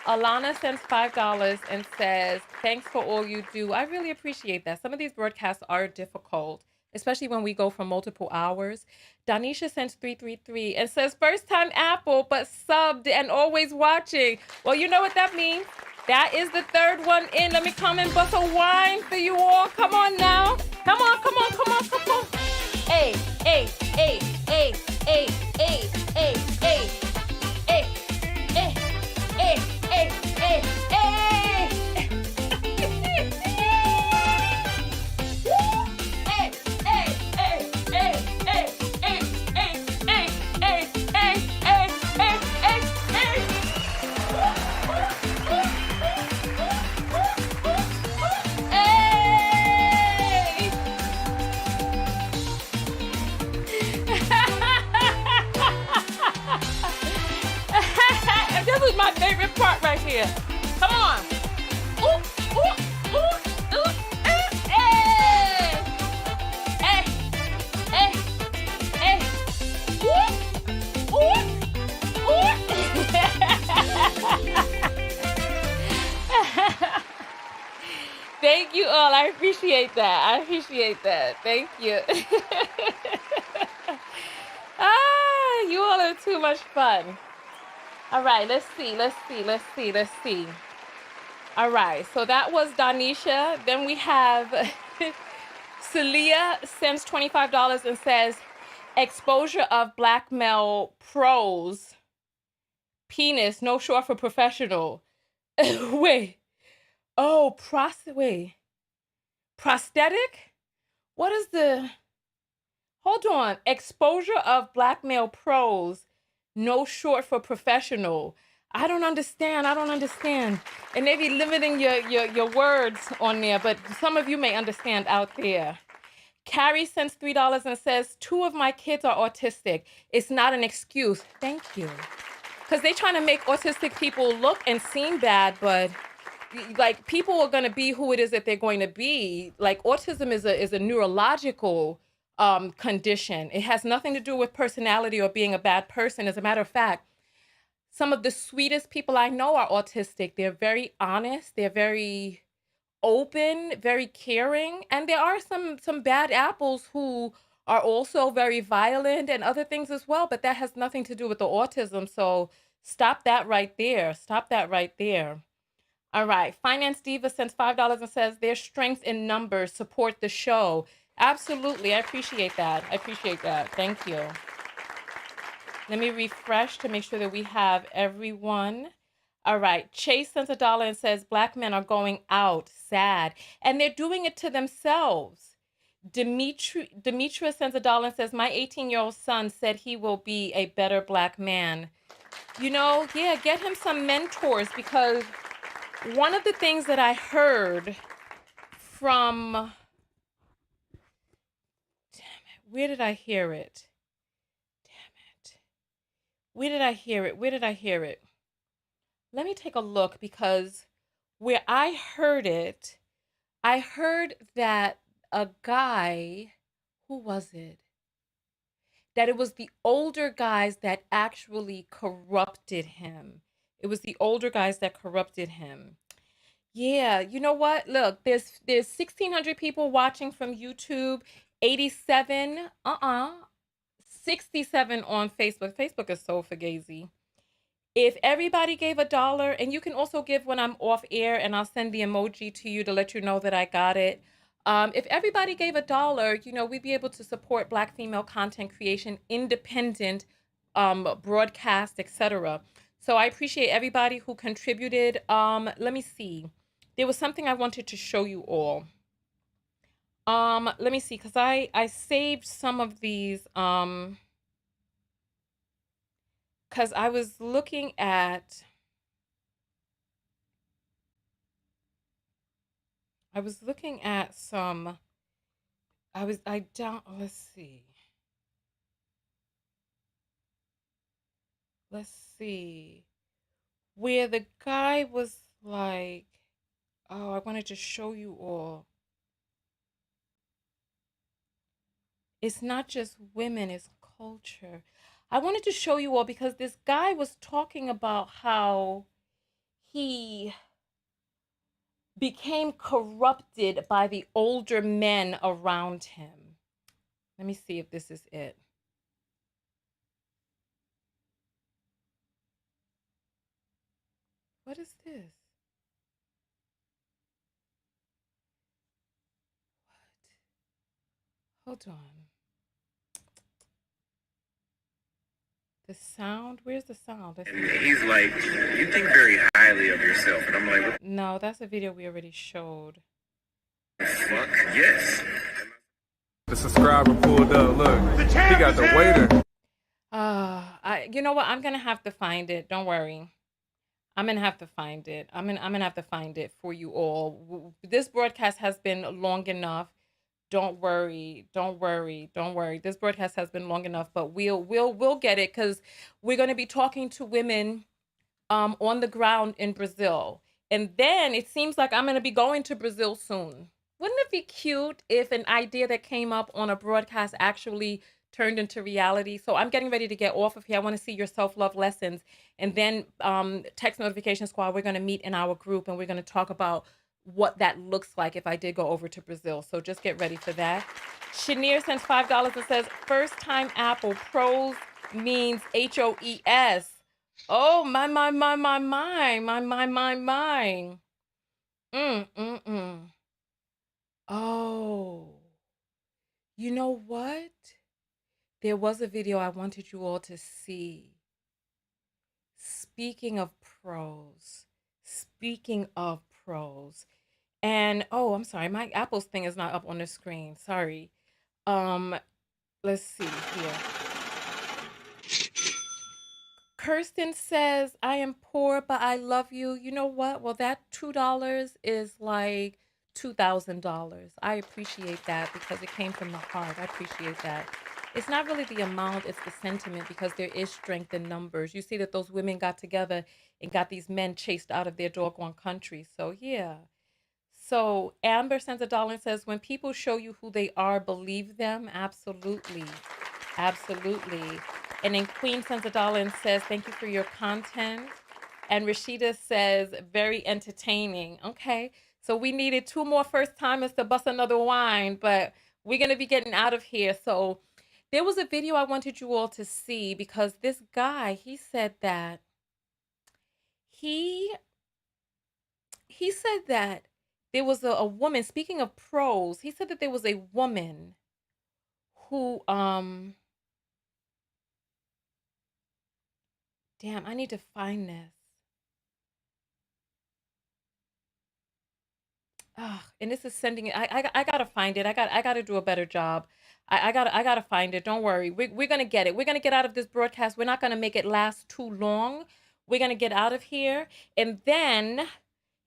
Alana sends $5 and says, thanks for all you do. I really appreciate that. Some of these broadcasts are difficult, especially when we go for multiple hours. Danisha sends 333 and says, first time Apple, but subbed and always watching. Well, you know what that means. That is the third one in. Let me come and bust a wine for you all. Come on now. Come on. Hey. This is my favorite part right here. Come on. Ooh. Thank you all. I appreciate that. Thank you. You all are too much fun. All right, let's see. All right, so that was Danisha. Then we have Celia sends $25 and says, exposure of black male pros, penis, no short for professional. Wait. Prosthetic? What is the... Hold on. Exposure of black male pros, no short for professional. I don't understand. And they be limiting your words on there, but some of you may understand out there. Carrie sends $3 and says, 2 of my kids are autistic. It's not an excuse. Thank you. Because they trying to make autistic people look and seem bad, but like people are going to be who it is that they're going to be. Like autism is a neurological condition. It has nothing to do with personality or being a bad person. As a matter of fact, some of the sweetest people I know are autistic. They're very honest. They're very open, very caring. And there are some bad apples who are also very violent and other things as well. But that has nothing to do with the autism. So stop that right there. All right. Finance Diva sends $5 and says, there's strength in numbers. Support the show. Absolutely. I appreciate that. Thank you. Let me refresh to make sure that we have everyone. All right. Chase sends $1 and says, black men are going out sad. And they're doing it to themselves. Demetra sends $1 and says, my 18-year-old son said he will be a better black man. Get him some mentors, because one of the things that I heard from... Where did I hear it? Where did I hear it? Let me take a look, because where I heard it, I heard that a guy, who was it? That it was the older guys that actually corrupted him. Yeah, you know what? Look, there's 1,600 people watching from YouTube. 67 on Facebook. Facebook is so fugazi. If everybody gave $1, and you can also give when I'm off air, and I'll send the emoji to you to let you know that I got it. If everybody gave $1, we'd be able to support Black female content creation, independent broadcast, etc. So I appreciate everybody who contributed. Let me see. There was something I wanted to show you all. Let me see, because I saved some of these, because I was looking at some, I don't, let's see, where the guy was like, oh, I wanted to show you all. It's not just women, it's culture. I wanted to show you all because this guy was talking about how he became corrupted by the older men around him. Let me see if this is it. What is this? What? Hold on. The sound? Where's the sound? And he's like, you think very highly of yourself. And I'm like, what No, that's a video we already showed. the fuck? Yes. The subscriber pulled up. Look, he got the waiter. You know what? I'm gonna have to find it. Don't worry. I'm gonna have to find it. I'm gonna have to find it for you all. This broadcast has been long enough. Don't worry. This broadcast has been long enough, but we'll get it because we're gonna be talking to women on the ground in Brazil. And then it seems like I'm gonna be going to Brazil soon. Wouldn't it be cute if an idea that came up on a broadcast actually turned into reality? So I'm getting ready to get off of here. I want to see your self-love lessons. And then Text Notification Squad, we're going to meet in our group and we're going to talk about what that looks like if I did go over to Brazil. So just get ready for that. Shanier sends $5 and says, first time Apple, pros means HOES. Oh, my. Oh, you know what? There was a video I wanted you all to see. Speaking of pros. And, oh, I'm sorry. My Apple's thing is not up on the screen. Sorry. Let's see here. Kirsten says, I am poor, but I love you. You know what? Well, that $2 is like $2,000. I appreciate that because it came from the heart. I appreciate that. It's not really the amount, it's the sentiment because there is strength in numbers. You see that those women got together and got these men chased out of their doggone country. So, yeah. So, Amber sends $1 and says, when people show you who they are, believe them. Absolutely. And then Queen sends $1 and says, thank you for your content. And Rashida says, very entertaining. Okay. So we needed 2 more first timers to bust another wine, but we're going to be getting out of here. So there was a video I wanted you all to see because this guy, he said that he said that there was a woman, speaking of pros, he said that there was a woman who, damn, I need to find this. And this is sending it. I gotta find it. I gotta do a better job. I gotta find it. Don't worry. We're gonna get it. We're gonna get out of this broadcast. We're not gonna make it last too long. We're gonna get out of here, and then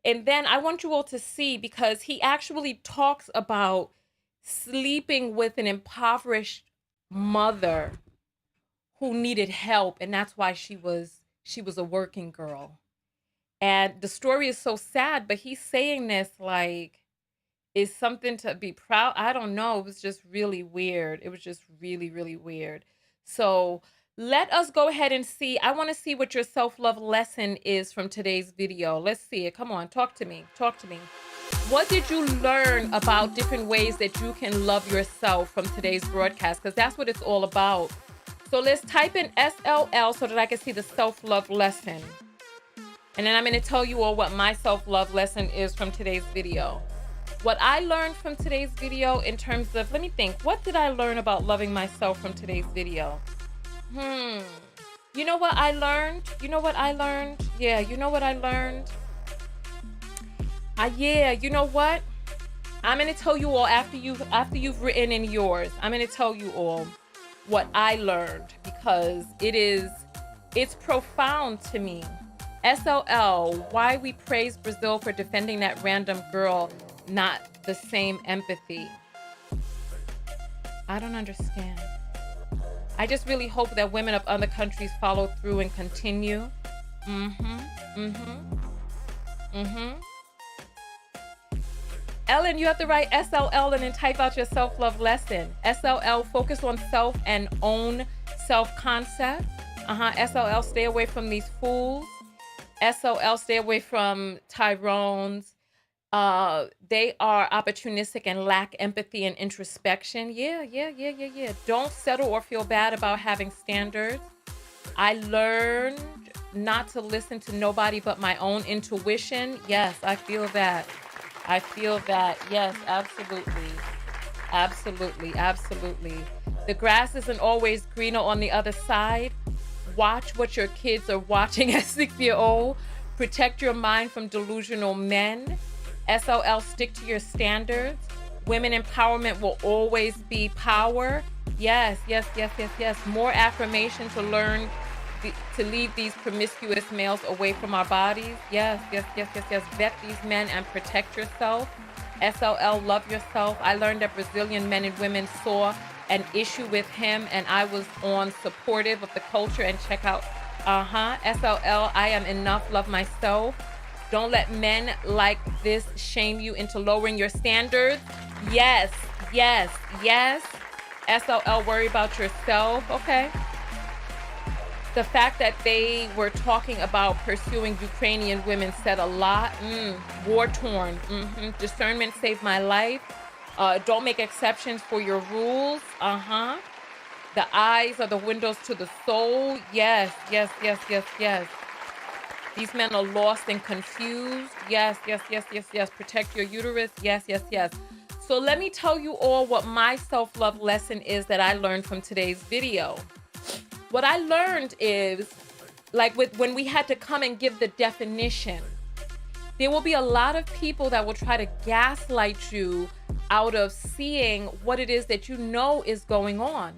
I want you all to see because he actually talks about sleeping with an impoverished mother who needed help, and that's why she was a working girl. And the story is so sad, but he's saying this like is something to be proud. I don't know. It was just really weird. It was just really, really weird. So let us go ahead and see. I want to see what your self-love lesson is from today's video. Let's see it. Come on, talk to me. What did you learn about different ways that you can love yourself from today's broadcast? Because that's what it's all about. So let's type in SLL so that I can see the self-love lesson. And then I'm going to tell you all what my self-love lesson is from today's video. What I learned from today's video in terms of, let me think, what did I learn about loving myself from today's video? You know what I learned? Yeah, you know what I learned? Yeah, you know what? I'm going to tell you all after you've written in yours. I'm going to tell you all what I learned because it's profound to me. SLL, why we praise Brazil for defending that random girl, not the same empathy. I don't understand. I just really hope that women of other countries follow through and continue. Ellen, you have to write SLL and then type out your self-love lesson. SLL, focus on self and own self-concept. SLL, stay away from these fools. SOL, stay away from Tyrones. They are opportunistic and lack empathy and introspection. Yeah. Don't settle or feel bad about having standards. I learned not to listen to nobody but my own intuition. Yes, I feel that. Yes, absolutely. The grass isn't always greener on the other side. Watch what your kids are watching at 6-year-old. Protect your mind from delusional men. SOL, stick to your standards. Women empowerment will always be power. Yes. More affirmation to learn to lead these promiscuous males away from our bodies. Yes. Vet these men and protect yourself. SOL, love yourself. I learned that Brazilian men and women saw an issue with him and I was on supportive of the culture and check out. SOL, I am enough, love myself. Don't let men like this shame you into lowering your standards. Yes. SOL, worry about yourself. Okay. The fact that they were talking about pursuing Ukrainian women said a lot. War-torn. Discernment saved my life. Don't make exceptions for your rules. The eyes are the windows to the soul. Yes. These men are lost and confused. Yes. Protect your uterus. Yes. So let me tell you all what my self-love lesson is that I learned from today's video. What I learned is, when we had to come and give the definition, there will be a lot of people that will try to gaslight you out of seeing what it is that you know is going on.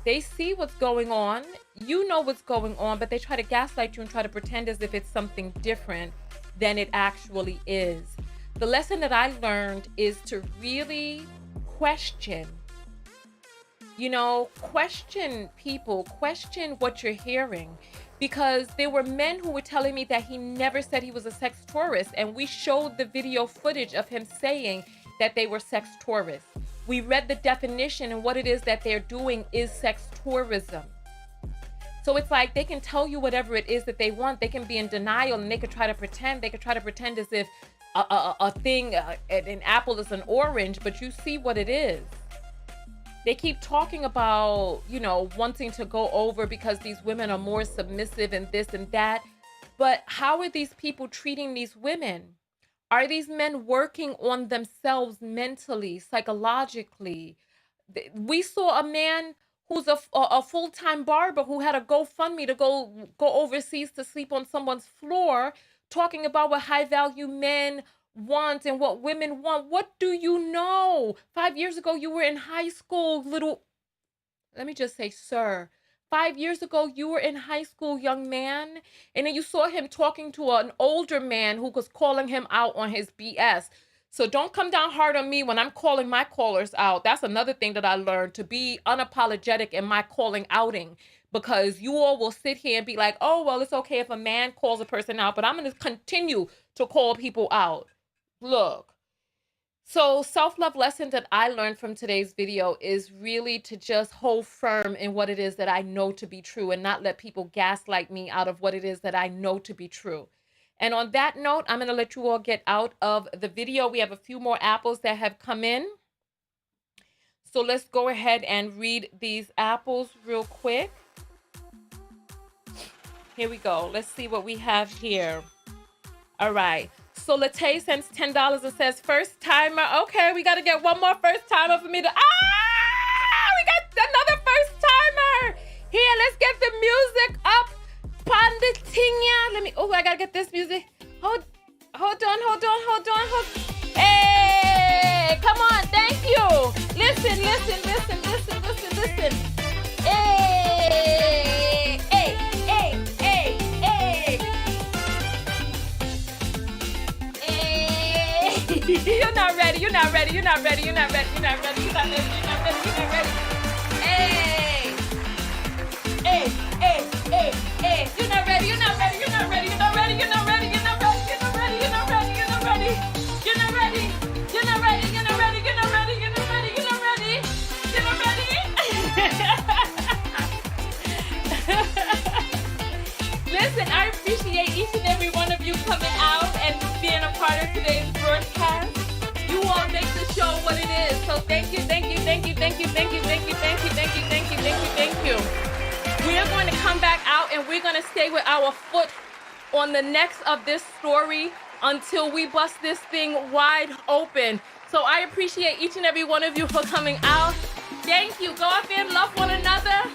They see what's going on, you know what's going on, but they try to gaslight you and try to pretend as if it's something different than it actually is. The lesson that I learned is to really question. Question people, question what you're hearing. Because there were men who were telling me that he never said he was a sex tourist. And we showed the video footage of him saying that they were sex tourists. We read the definition and what it is that they're doing is sex tourism. So it's like they can tell you whatever it is that they want. They can be in denial and they could try to pretend. They could try to pretend as if an apple is an orange, but you see what it is. They keep talking about, wanting to go over because these women are more submissive and this and that. But how are these people treating these women? Are these men working on themselves mentally, psychologically? We saw a man who's a full-time barber who had a GoFundMe to go overseas to sleep on someone's floor, talking about what high-value men want and what women want. What do you know? 5 years ago, you were in high school, let me just say, sir. 5 years ago, you were in high school, young man, and then you saw him talking to an older man who was calling him out on his BS. So don't come down hard on me when I'm calling my callers out. That's another thing that I learned, to be unapologetic in my calling outing, because you all will sit here and be like, oh, well, it's okay if a man calls a person out, but I'm going to continue to call people out. Look, so self-love lesson that I learned from today's video is really to just hold firm in what it is that I know to be true and not let people gaslight me out of what it is that I know to be true. And on that note, I'm going to let you all get out of the video. We have a few more apples that have come in. So let's go ahead and read these apples real quick. Here we go. Let's see what we have here. All right. So Latay sends $10 and says, first timer. Okay, we got to get one more first timer for me to... we got another first timer. Here, let's get the music up. Panditinya. I got to get this music. Hold on. Hey. not ready, you're not ready, you're not ready, you're not ready. Hey! Hey, hey, hey, hey. You're not ready, you're not ready, you're not ready, you're not ready, you're not ready, you're not ready, you're not ready, you're not ready, you're not ready. You're not ready, you're not ready, you're not ready, you're not ready, you're not ready, you're not ready. You're not ready. Listen, I appreciate each and every one of you coming out and being a part of today's broadcast. You all make the show what it is. So thank you, thank you, thank you, thank you, thank you, thank you, thank you, thank you, thank you, thank you, thank you. We are going to come back out and we're going to stay with our foot on the necks of this story until we bust this thing wide open. So I appreciate each and every one of you for coming out. Thank you. Go out there and love one another.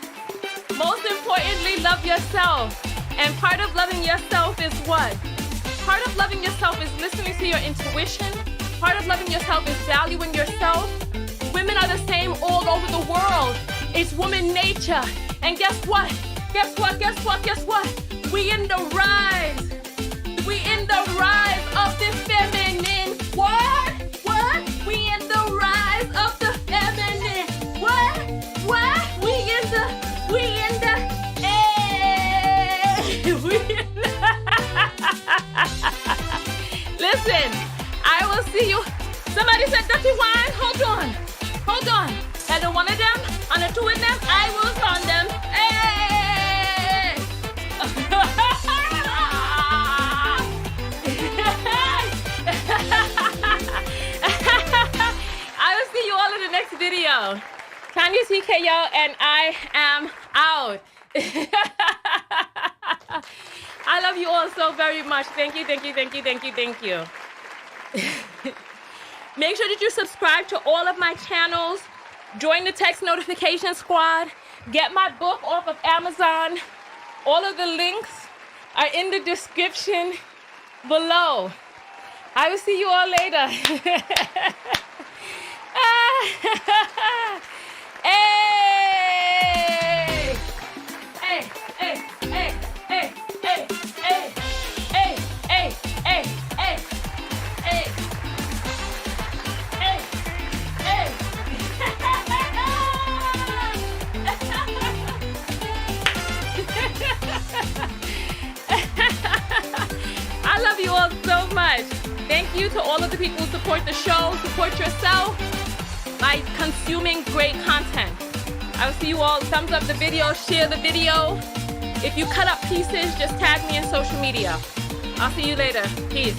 Most importantly, love yourself. And part of loving yourself is what? Part of loving yourself is listening to your intuition. Part of loving yourself is valuing yourself. Women are the same all over the world. It's woman nature. And guess what? Guess what? Guess what? Guess what? We in the rise. We in the rise of the feminine. What? What? We in the rise of the feminine. What? What? We in the, hey. Listen, I will see you. Somebody said dirty wine. Hold on. Hold on. And the one of them, and the two of them, I will on them. Hey! I will see you all in the next video. Tonya TKO, and I am out. I love you all so very much. Thank you, thank you, thank you, thank you, thank you. Make sure that you subscribe to all of my channels. Join the text notification squad. Get my book off of Amazon. All of the links are in the description below. I will see you all later. Hey! Hey, hey, hey, hey, hey, hey, hey, hey, hey, hey, hey, hey, hey. I love you all so much. Thank you to all of the people who support the show. Support yourself by consuming great content. I will see you all. Thumbs up the video, share the video. If you cut up pieces, just tag me in social media. I'll see you later. Peace.